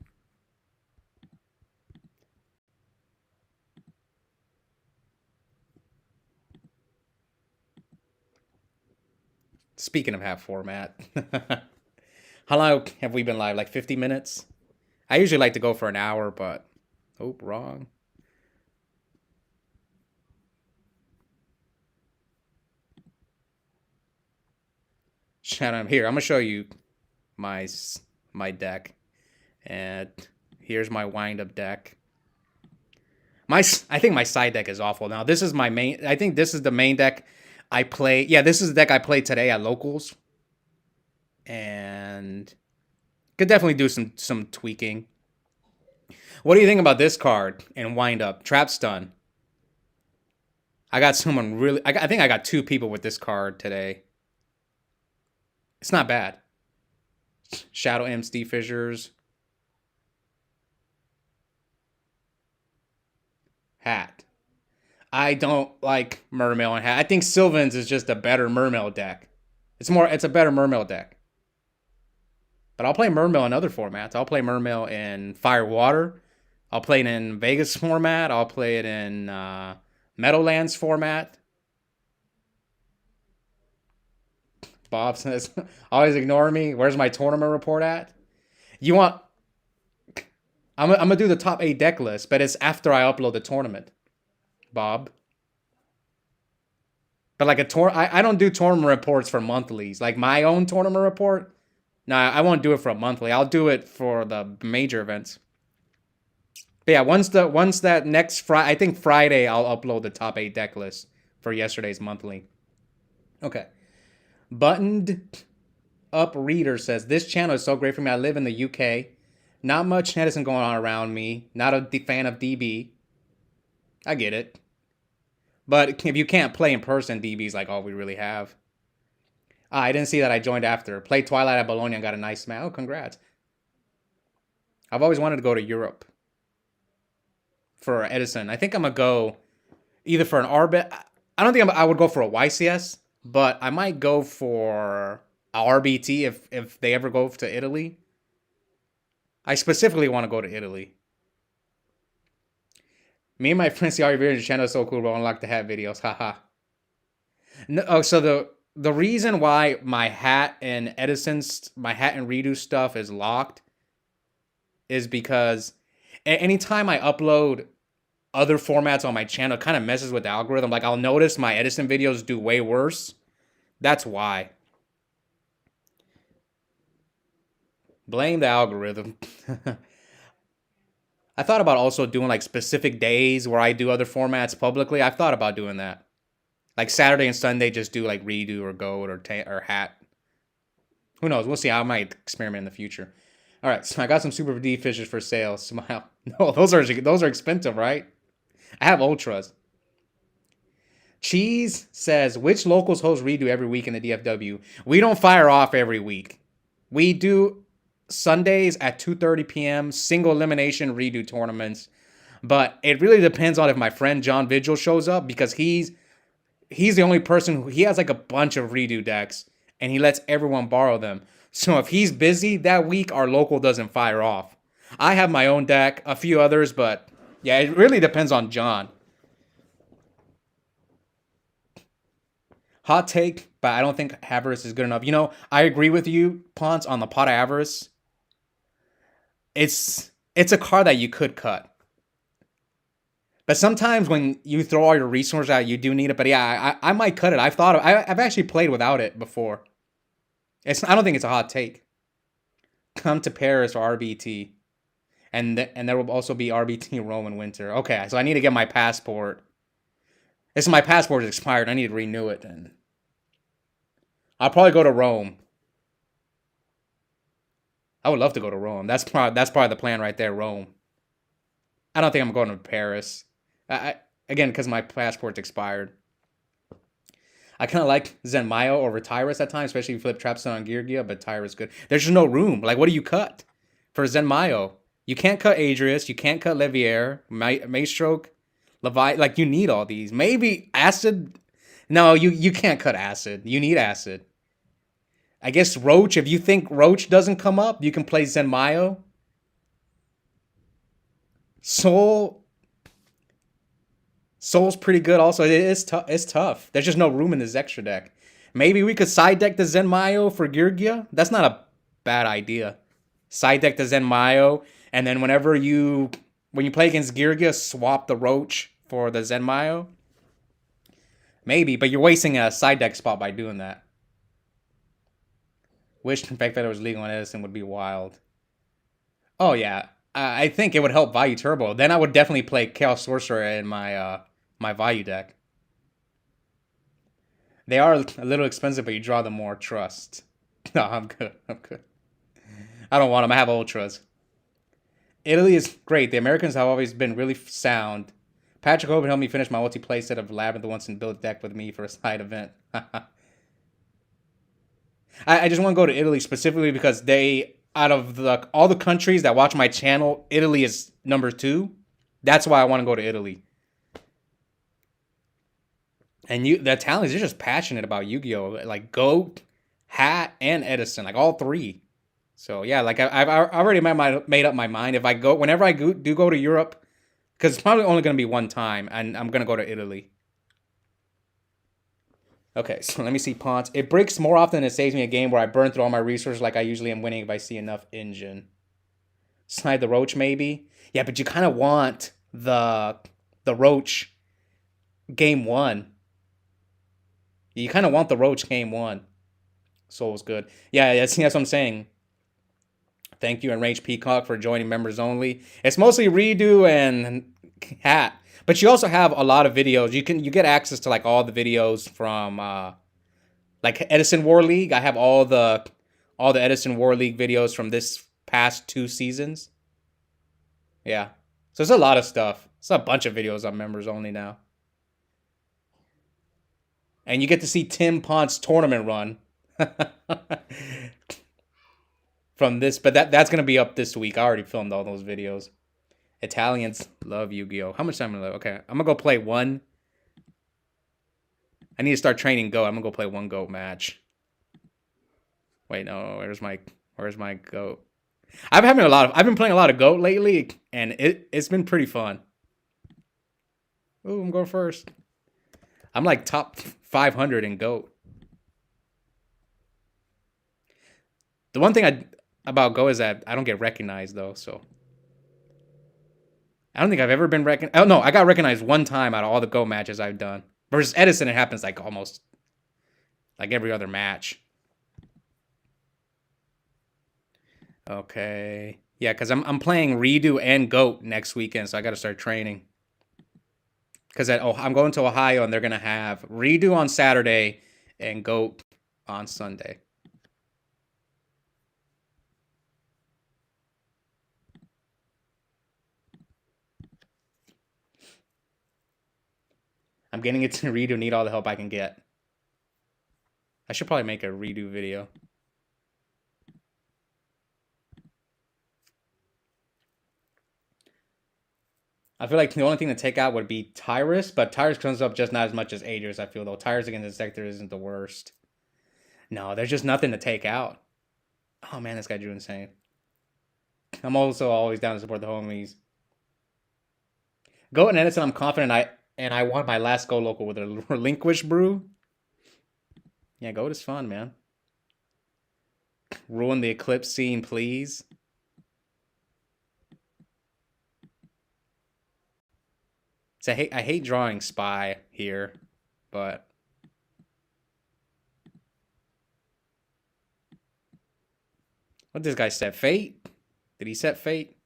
Speaking of Hat format. How long have we been live? Like 50 minutes? I usually like to go for an hour, but... Oh, wrong. Shout out here. I'm gonna show you my deck, and here's my wind-up deck. I think my side deck is awful. Now this is my main. I think this is the main deck I play. Yeah, this is the deck I played today at locals, and could definitely do some tweaking. What do you think about this card in wind-up? Trap Stun. I got someone really. I think I got 2 people with this card today. It's not bad. Shadow Imps, Steve Fissures. Hat. I don't like Mermail and Hat. I think Sylvan's is just a better Mermail deck. It's a better Mermail deck. But I'll play Mermail in other formats. I'll play Mermail in Fire Water. I'll play it in Vegas format. I'll play it in Meadowlands format. Bob says, always ignore me. Where's my tournament report at? You want... I'm going to do the top 8 deck list, but it's after I upload the tournament, Bob. But like I don't do tournament reports for monthlies. Like my own tournament report, no, I won't do it for a monthly. I'll do it for the major events. But yeah, once that next Friday, I think Friday, I'll upload the top 8 deck list for yesterday's monthly. Okay. Buttoned Up Reader says, this channel is so great for me. I live in the UK. Not much Edison going on around me. Not a fan of DB. I get it. But if you can't play in person, DB is like all we really have. I didn't see that. I joined after. Played Twilight at Bologna and got a nice smack. Oh, congrats. I've always wanted to go to Europe for Edison. I think I'm going to go either for an RBET. I don't think I would go for a YCS, but I might go for a RBT if they ever go to Italy. I specifically want to go to Italy. Me and my friends see our videos. Channel is so cool. We'll unlock the hat videos. Haha. No, oh, so the reason why my hat and redo stuff is locked is because anytime I upload other formats on my channel, it kind of messes with the algorithm. Like I'll notice my Edison videos do way worse. That's why. Blame the algorithm. I thought about also doing like specific days where I do other formats publicly. I've thought about doing that. Like Saturday and Sunday, just do like redo or goat or hat. Who knows? We'll see. I might experiment in the future. All right, so I got some Super D fishes for sale. Smile. No, those are expensive, right? I have ultras. Cheese says, which locals host redo every week in the DFW? We don't fire off every week. We do Sundays at 2:30 p.m. single elimination redo tournaments. But it really depends on if my friend John Vigil shows up, because he's the only person he has like a bunch of redo decks and he lets everyone borrow them. So if he's busy that week, our local doesn't fire off. I have my own deck, a few others, but yeah, it really depends on John. Hot take, but I don't think Avarice is good enough. I agree with you, Ponce, on the Pot of Avarice. It's a card that you could cut. But sometimes when you throw all your resources out, you do need it. But yeah, I might cut it. I've actually played without it before. I don't think it's a hot take. Come to Paris or RBT. And there will also be RBT Rome in winter. Okay, so I need to get my passport. My passport is expired. I need to renew it. And I'll probably go to Rome. I would love to go to Rome. That's probably the plan right there, Rome. I don't think I'm going to Paris. Again, because my passport's expired. I kind of like Zenmayo over Tyrus at times, especially if you flip Trapstone on Geargia, but Tyrus good. There's just no room. Like, what do you cut for Zenmayo? You can't cut Adrius. You can't cut Levier, Maestroke, Levi. Like, you need all these. Maybe Acid. No, you can't cut Acid. You need Acid. I guess Roach, if you think Roach doesn't come up, you can play Zenmayo. Soul's pretty good also. It's tough. There's just no room in this extra deck. Maybe we could side deck the Zenmayo for Geargia. That's not a bad idea. Side deck the Zenmayo, and then when you play against Geargia, swap the Roach for the Zenmayo. Maybe, but you're wasting a side deck spot by doing that. Wish the fact that it was legal in Edison would be wild. Oh yeah, I think it would help Value Turbo. Then I would definitely play Chaos Sorcerer in my my Value deck. They are a little expensive, but you draw them more trust. No, I'm good. I don't want them. I have ultras. Italy is great. The Americans have always been really sound. Patrick Hoban helped me finish my multi-play set of Labyrinth once and build a deck with me for a side event. I just want to go to Italy specifically because out of all the countries that watch my channel, Italy is number 2. That's why I want to go to Italy. And the Italians, they're just passionate about Yu-Gi-Oh! Like Goat, Hat, and Edison, like all 3. So yeah, like I've already made up my mind. Whenever I do go to Europe, because it's probably only going to be one time, and I'm going to go to Italy. Okay, so let me see Ponce. It breaks more often than it saves me a game where I burn through all my resources like I usually am winning if I see enough engine. Slide the Roach, maybe? Yeah, but you kind of want the Roach game 1. You kind of want the Roach game 1. Soul's good. Yeah, that's what I'm saying. Thank you, Enraged Peacock, for joining members only. It's mostly Redo and Hat. But you also have a lot of videos. You get access to like all the videos from like Edison War League. I have all the Edison War League videos from this past 2 seasons. Yeah. So there's a lot of stuff. It's a bunch of videos on members only now. And you get to see Tim Ponce's tournament run. From this, but that's gonna be up this week. I already filmed all those videos. Italians love Yu-Gi-Oh! How much time am I? Okay, I'm gonna go play one. I need to start training Go. I'm gonna go play one Go match. Wait, no, where's my Go? I've been playing a lot of Go lately, and it's been pretty fun. Ooh, I'm going first. I'm like top 500 in Go. The one thing about Go is that I don't get recognized though, so I don't think I've ever been recognized. Oh no, I got recognized one time out of all the Go matches I've done. Versus Edison, it happens like almost like every other match. Okay, yeah, because I'm playing Redo and Goat next weekend, so I got to start training. Because I'm going to Ohio and they're gonna have Redo on Saturday and Goat on Sunday. I'm getting it to redo. Need all the help I can get. I should probably make a redo video. I feel like the only thing to take out would be Tyrus, but Tyrus comes up just not as much as Aegis, I feel, though. Tyrus against Insector isn't the worst. No, there's just nothing to take out. Oh, man, this guy drew insane. I'm also always down to support the homies. Goat and Edison, I'm confident I won my last Go local with a Relinquish Brew. Yeah, Goat is fun, man. Ruin the Eclipse scene, please. So I hate drawing Spy here, but what did this guy set? Fate? Did he set Fate?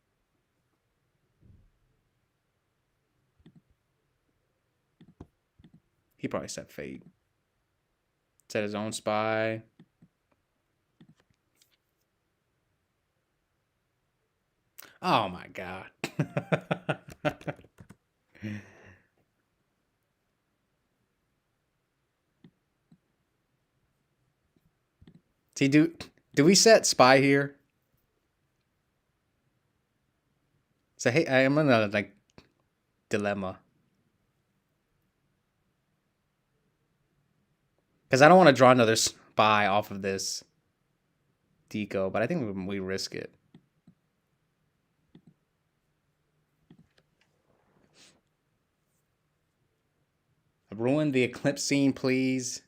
He probably set Fate. Set his own Spy. Oh my god. See, do we set Spy here? So hey, I'm in a like dilemma. Because I don't want to draw another Spy off of this deco, but I think we risk it. Ruin the Eclipse scene, please.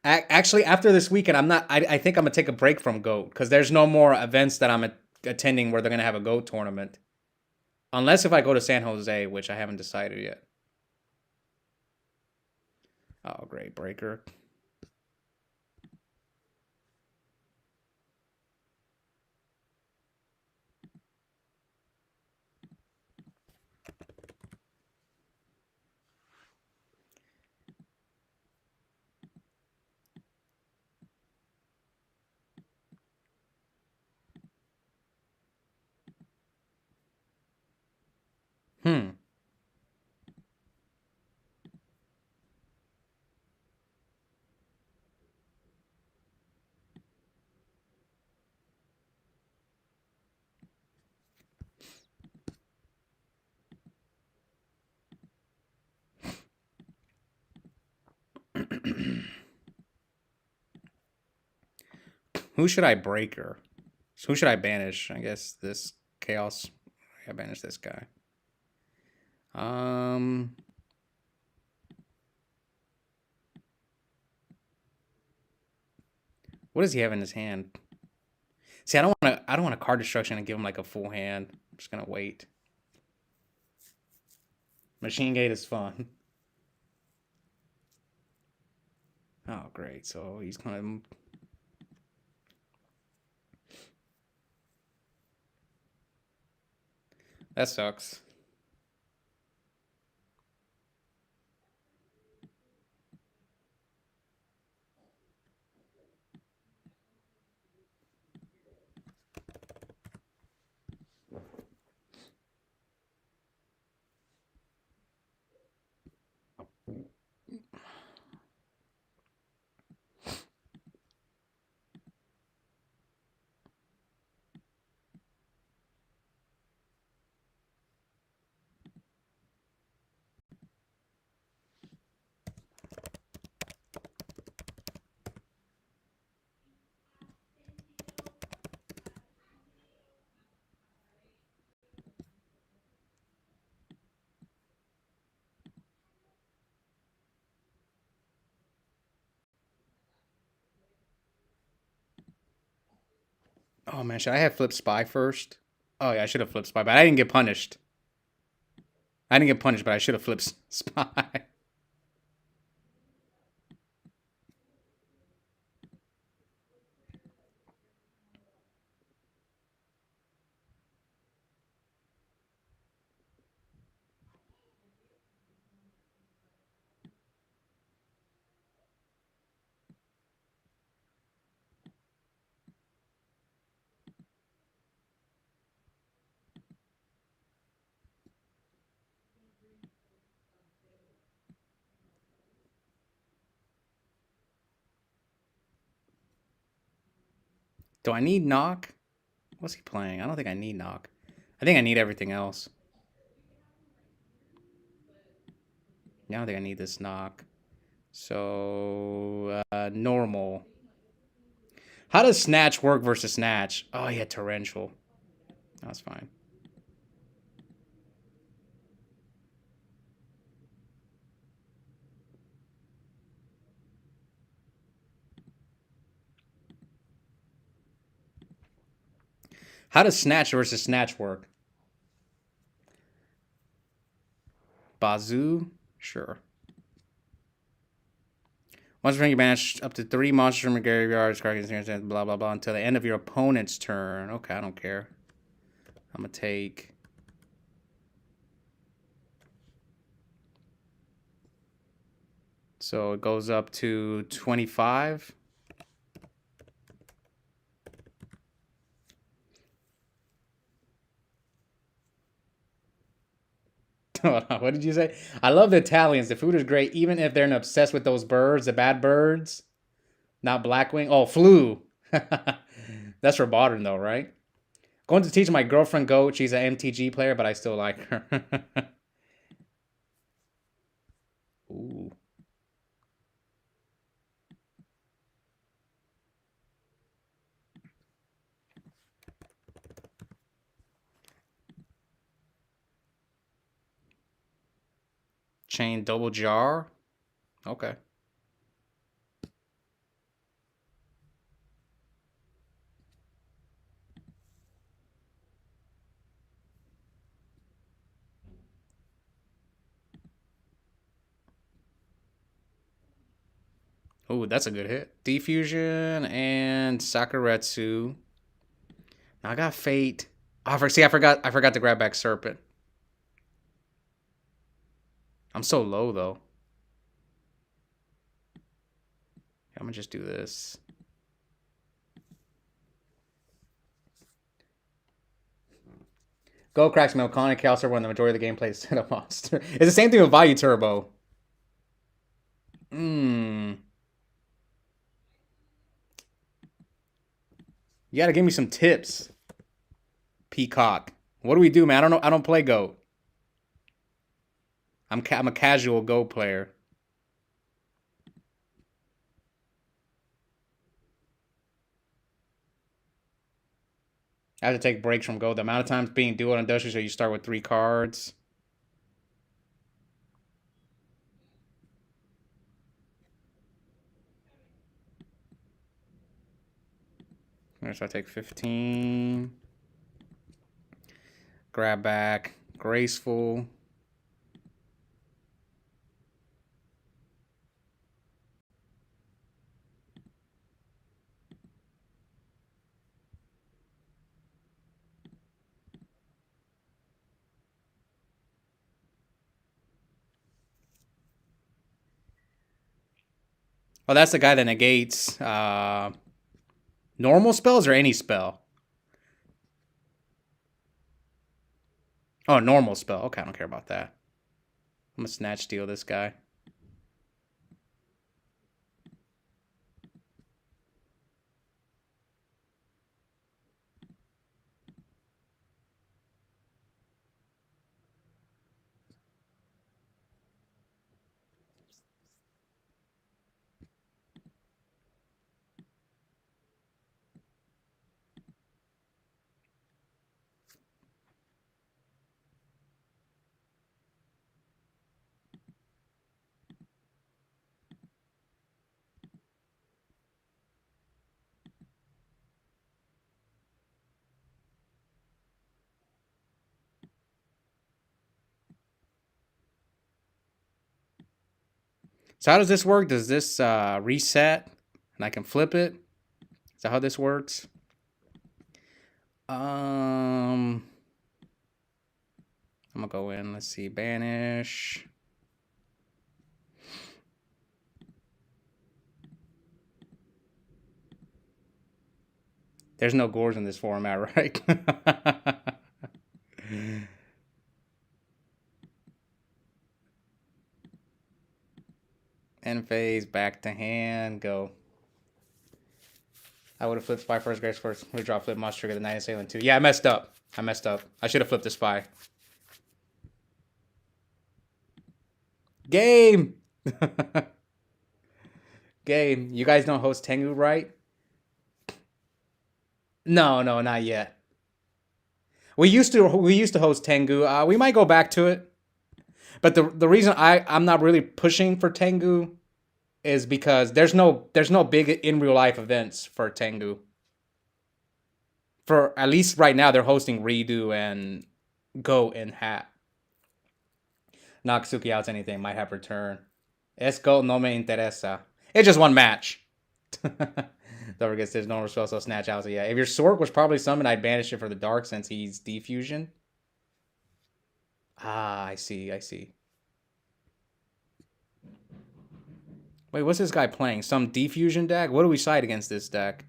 Actually, after this weekend, I'm not. I think I'm gonna take a break from Goat because there's no more events that I'm attending where they're gonna have a Goat tournament, unless if I go to San Jose, which I haven't decided yet. Oh, great breaker. Hmm. Who should I breaker? So who should I banish? I guess this Chaos. I banish this guy. What does he have in his hand? See, I don't want a card destruction and give him like a full hand. I'm just gonna wait. Machine Gate is fun. Oh, great. So he's gonna. That sucks. Oh man, should I have flipped Spy first? Oh yeah, I should have flipped Spy, but I didn't get punished. I didn't get punished, but I should have flipped Spy. Do I need knock? What's he playing? I don't think I need knock. I think I need everything else. I don't think I need this knock. So, normal. How does snatch work versus snatch? Oh, yeah, torrential. That's fine. How does snatch versus snatch work? Bazoo? Sure. Once you banish up to 3 monsters from your graveyard, blah, blah, blah, until the end of your opponent's turn. Okay, I don't care. I'm going to take... So it goes up to 25. What did you say? I love the Italians. The food is great, even if they're obsessed with those birds, the bad birds. Not Blackwing. Oh, flu. That's for modern, though, right? Going to teach my girlfriend Goat. She's an MTG player, but I still like her. Ooh. Chain double jar. Okay. Ooh, that's a good hit. Defusion and Sakuretsu. Now I got Fate. Oh, see, I forgot to grab back Serpent. I'm so low though. I'm gonna just do this. Go cracks Melconic Calcer when the majority of the gameplay is set up monster. It's the same thing with Value Turbo. You gotta give me some tips. Peacock. What do we do, man? I don't know. I don't play Go. I'm a casual Go player. I have to take breaks from Go. The amount of times being dual industrial, so you start with 3 cards. So I take 15. Grab back. Graceful. Oh, that's the guy that negates normal spells or any spell? Oh, normal spell. Okay, I don't care about that. I'm going to snatch steal this guy. So how does this work? Does this reset and I can flip it? Is that how this works? I'm gonna go in. Let's see, banish. There's no gores in this format, right? End phase, back to hand, go. I would have flipped Spy first, Grace first. We drop flip, must trigger the Night Assailant too. Yeah, I messed up. I should have flipped the Spy. Game! Game. You guys don't host Tengu, right? No, not yet. We used to host Tengu. We might go back to it. But the reason I'm not really pushing for Tengu is because there's no big in real life events for Tengu. For at least right now, they're hosting Redo and Go and Hat. Knock Suki out to anything, might have return. Esco no me interesa. It's just one match. Don't forget there's no spell, so snatch out. So yeah, if your Sork was probably summoned, I'd banish it for the Dark since he's defusion. Ah, I see. Wait, what's this guy playing? Some defusion deck? What do we side against this deck?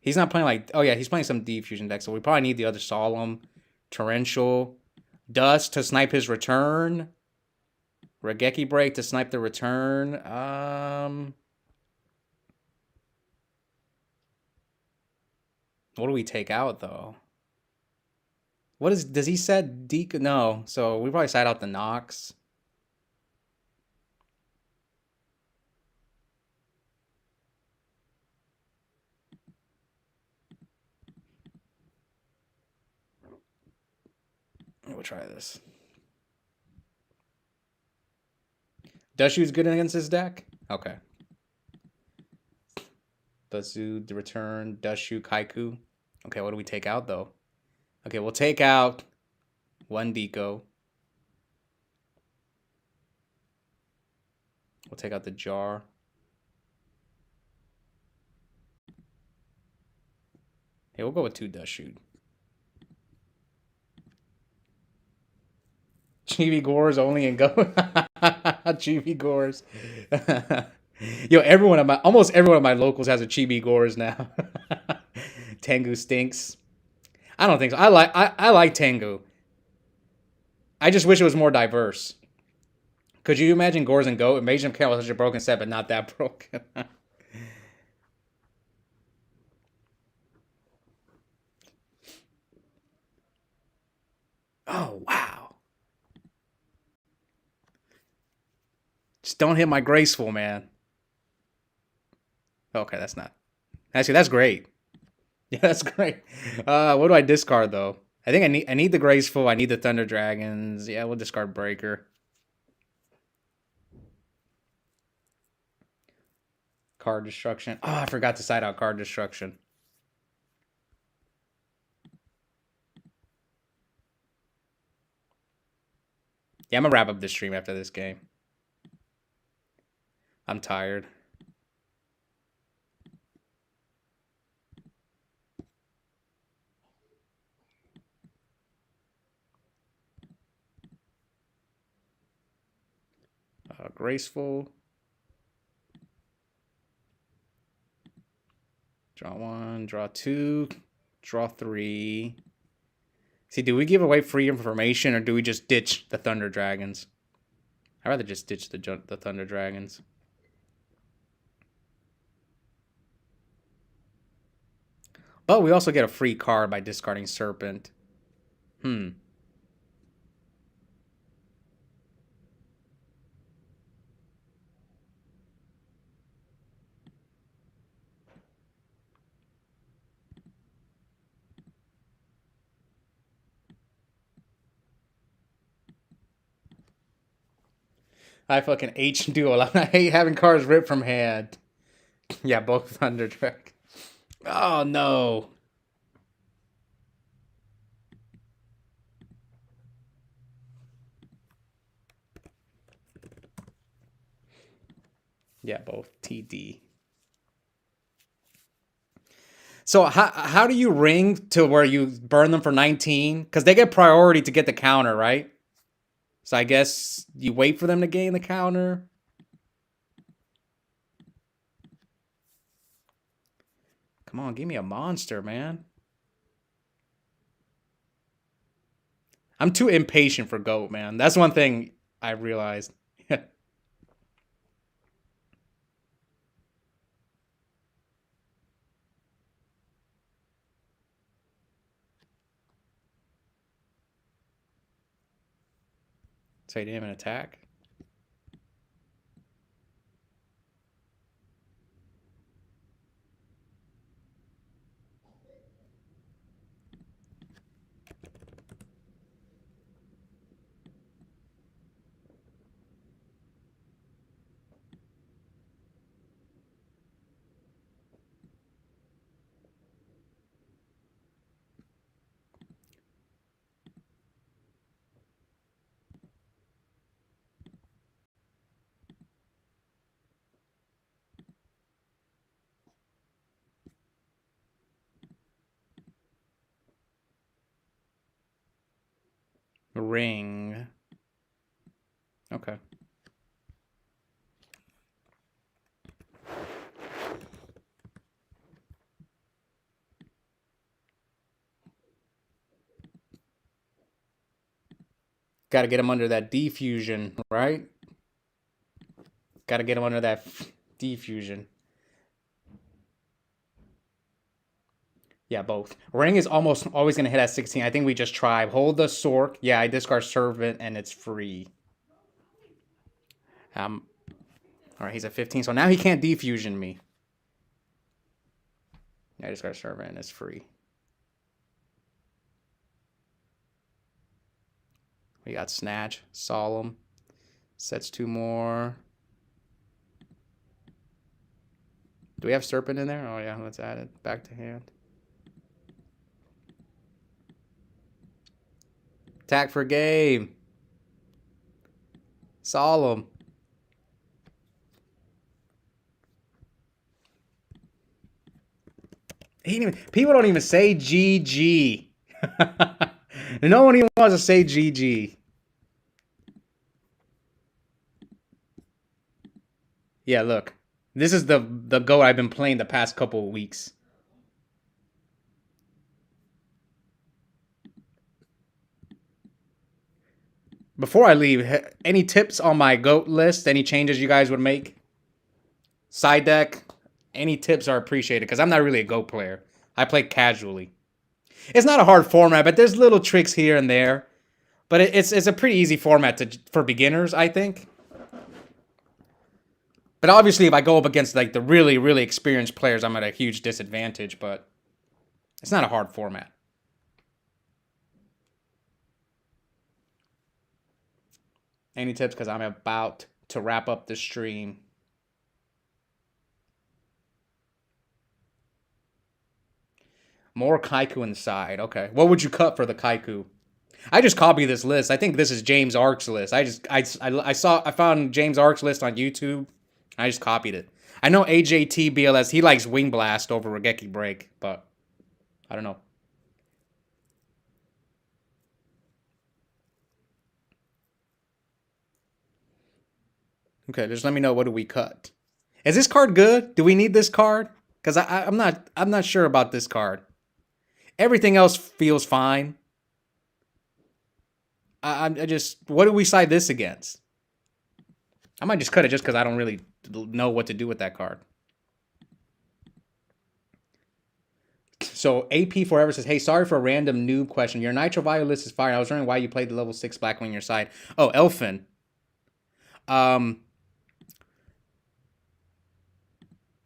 He's not playing like... Oh yeah, he's playing some defusion deck, so we probably need the other Solemn. Torrential. Dust to snipe his return. Regeki Break to snipe the return. What do we take out, though? Does he set Deke? No, so we probably side out the Nox. We'll try this. Dushu's good against this deck? Okay. Bazu, the return, Dushu, Kaiku. Okay, what do we take out, though? Okay, we'll take out one Deco. We'll take out the jar. Hey, we'll go with two Dushu. Chibi Gores only in Go. Chibi Gores. Yo, almost everyone of my locals has a Chibi Gores now. Tengu stinks. I don't think so. I like Tengu. I just wish it was more diverse. Could you imagine Gores and Go? Imagine him carrying such a broken set, but not that broken. Oh, wow. Just don't hit my graceful, man. Okay, that's not. Actually, that's great. Yeah, that's great. What do I discard, though? I think I need the graceful. I need the Thunder Dragons. Yeah, we'll discard Breaker. Card Destruction. Oh, I forgot to side out Card Destruction. Yeah, I'm gonna wrap up this stream after this game. I'm tired. Graceful. Draw one, draw two, draw three. See, do we give away free information or do we just ditch the Thunder Dragons? I'd rather just ditch the Thunder Dragons. But we also get a free card by discarding Serpent. I fucking H-Duel. I hate having cards ripped from hand. Yeah, both Thunder Dragons. Oh, no. Yeah, both TD. So how do you ring to where you burn them for 19? Because they get priority to get the counter, right? So I guess you wait for them to gain the counter. Come on, give me a monster, man. I'm too impatient for GOAT, man. That's one thing I realized. So he didn't even attack. Ring. Okay. Got to get him under that defusion, right? Got to get him under that defusion. Yeah, both. Ring is almost always going to hit at 16. I think we just try. Hold the Sork. Yeah, I discard Servant, and it's free. All right, he's at 15, so now he can't defusion me. Yeah, I discard Servant, and it's free. We got Snatch, Solemn. Sets 2 more. Do we have Serpent in there? Oh, yeah, let's add it. Back to hand. Attack for game. Solemn. People don't even say GG. No one even wants to say GG. Yeah, look. This is the GOAT I've been playing the past couple of weeks. Before I leave, any tips on my GOAT list? Any changes you guys would make? Side deck? Any tips are appreciated because I'm not really a GOAT player. I play casually. It's not a hard format, but there's little tricks here and there. But it's a pretty easy format for beginners, I think. But obviously, if I go up against like the really, really experienced players, I'm at a huge disadvantage. But it's not a hard format. Any tips? Because I'm about to wrap up the stream. More Kaiku inside. Okay. What would you cut for the Kaiku? I just copied this list. I think this is James Ark's list. I found James Ark's list on YouTube. I just copied it. I know AJT BLS, he likes Wing Blast over Regeki Break, but I don't know. Okay, just let me know, what do we cut? Is this card good? Do we need this card? Because I'm not sure about this card. Everything else feels fine. I just, what do we side this against? I might just cut it just because I don't really know what to do with that card. So AP Forever says, hey, sorry for a random noob question. Your Nitro Value list is fire. I was wondering why you played the level 6 Black Wing on your side. Oh, Elfin.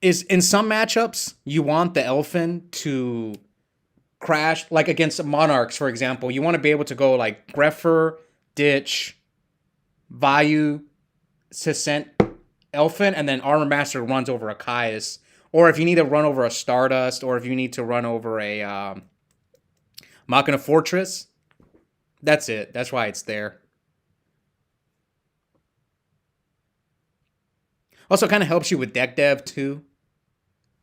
Is in some matchups, you want the Elfin to crash, like against Monarchs, for example. You want to be able to go like Greffer, Ditch, Vayu, Sisent, Elfin, and then Armor Master runs over a Caius. Or if you need to run over a Stardust, or if you need to run over a Machina Fortress, that's it. That's why it's there. Also, kind of helps you with deck dev too.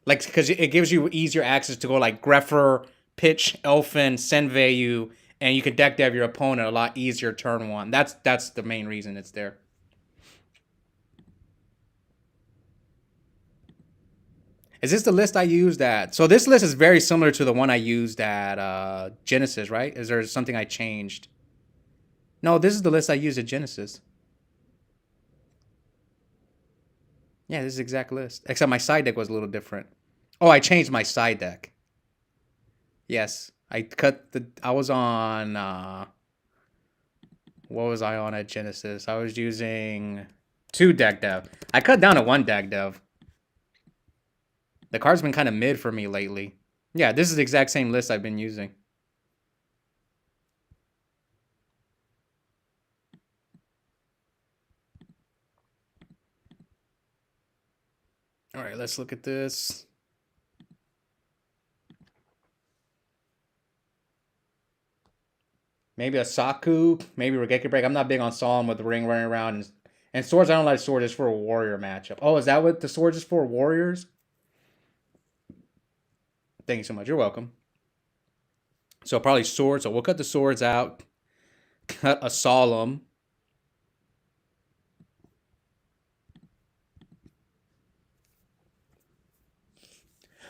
Like, because it gives you easier access to go like Greffer, Pitch, Elfin, Senvayu, and you can deck dev your opponent a lot easier turn one. That's the main reason it's there. Is this the list I used at? So this list is very similar to the one I used at Genesis, right? Is there something I changed? No, this is the list I used at Genesis. Yeah, this is the exact list. Except my side deck was a little different. Oh, I changed my side deck. Yes. I was on What was I on at Genesis? I was using 2 deck dev. I cut down to 1 deck dev. The card's been kind of mid for me lately. Yeah, this is the exact same list I've been using. All right, let's look at this. Maybe a Saku, maybe Regeki Break. I'm not big on Solemn with the ring running around. And swords, I don't like swords just for a warrior matchup. Oh, is that what the swords is for? Warriors? Thank you so much. You're welcome. So probably swords. So we'll cut the swords out. Cut a Solemn.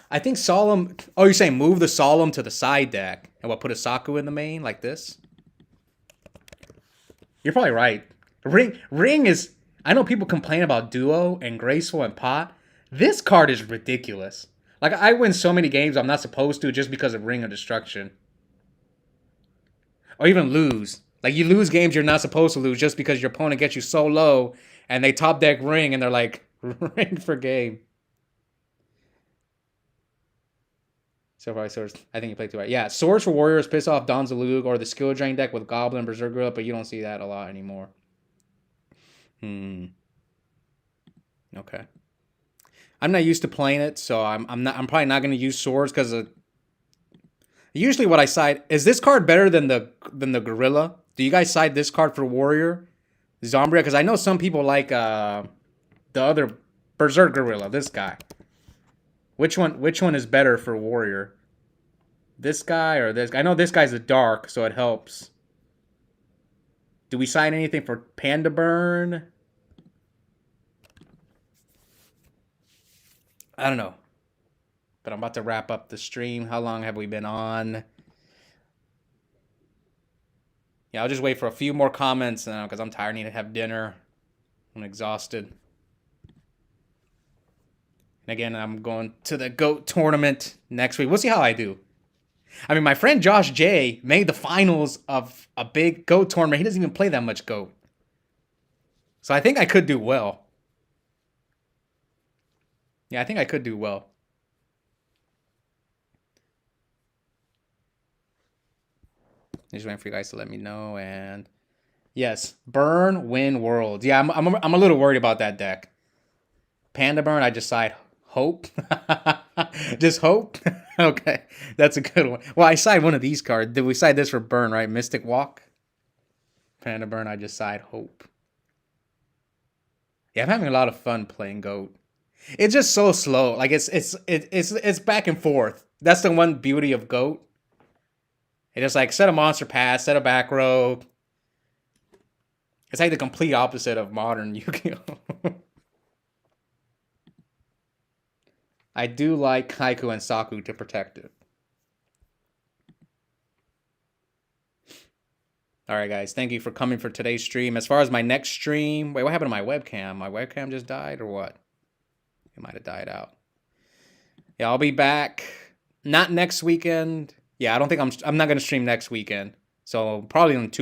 I think Solemn... Oh, you're saying move the Solemn to the side deck. And what, put a Saku in the main like this? You're probably right. Ring is... I know people complain about Duo and Graceful and Pot. This card is ridiculous. Like, I win so many games I'm not supposed to just because of Ring of Destruction. Or even lose. Like, you lose games you're not supposed to lose just because your opponent gets you so low and they top deck Ring and they're like, Ring for game. So far, Swords. I think you played too right. Yeah, Swords for Warriors piss off Don Zalug or the Skill Drain deck with Goblin, Berserk Gorilla, but you don't see that a lot anymore. Okay. I'm not used to playing it, so I'm probably not going to use Swords because usually what I side is this card better than the Gorilla. Do you guys side this card for Warrior, Zombria? Because I know some people like the other Berserk Gorilla. This guy. Which one is better for Warrior? This guy or this guy? I know this guy's a dark, so it helps. Do we sign anything for Panda Burn? I don't know. But I'm about to wrap up the stream. How long have we been on? Yeah, I'll just wait for a few more comments now because I'm tired. I need to have dinner. I'm exhausted. And again, I'm going to the GOAT tournament next week. We'll see how I do. I mean, my friend Josh J made the finals of a big GOAT tournament. He doesn't even play that much GOAT. So I think I could do well. Yeah, I think I could do well. Just waiting for you guys to let me know. And yes, Burn, win, Worlds. Yeah, I'm a little worried about that deck. Panda Burn, I just side Hope. Just Hope? Okay, that's a good one. Well, I side one of these cards. Did we side this for Burn, right? Mystic Walk? Panda Burn, I just side Hope. Yeah, I'm having a lot of fun playing GOAT. It's just so slow. Like, it's back and forth. That's the one beauty of GOAT. It's just like, set a monster pass, set a back row. It's like the complete opposite of modern Yu-Gi-Oh! I do like Haiku and Saku to protect it. Alright, guys. Thank you for coming for today's stream. As far as my next stream... Wait, what happened to my webcam? My webcam just died or what? It might have died out. Yeah, I'll be back. Not next weekend. Yeah, I don't think I'm not going to stream next weekend. So probably in 2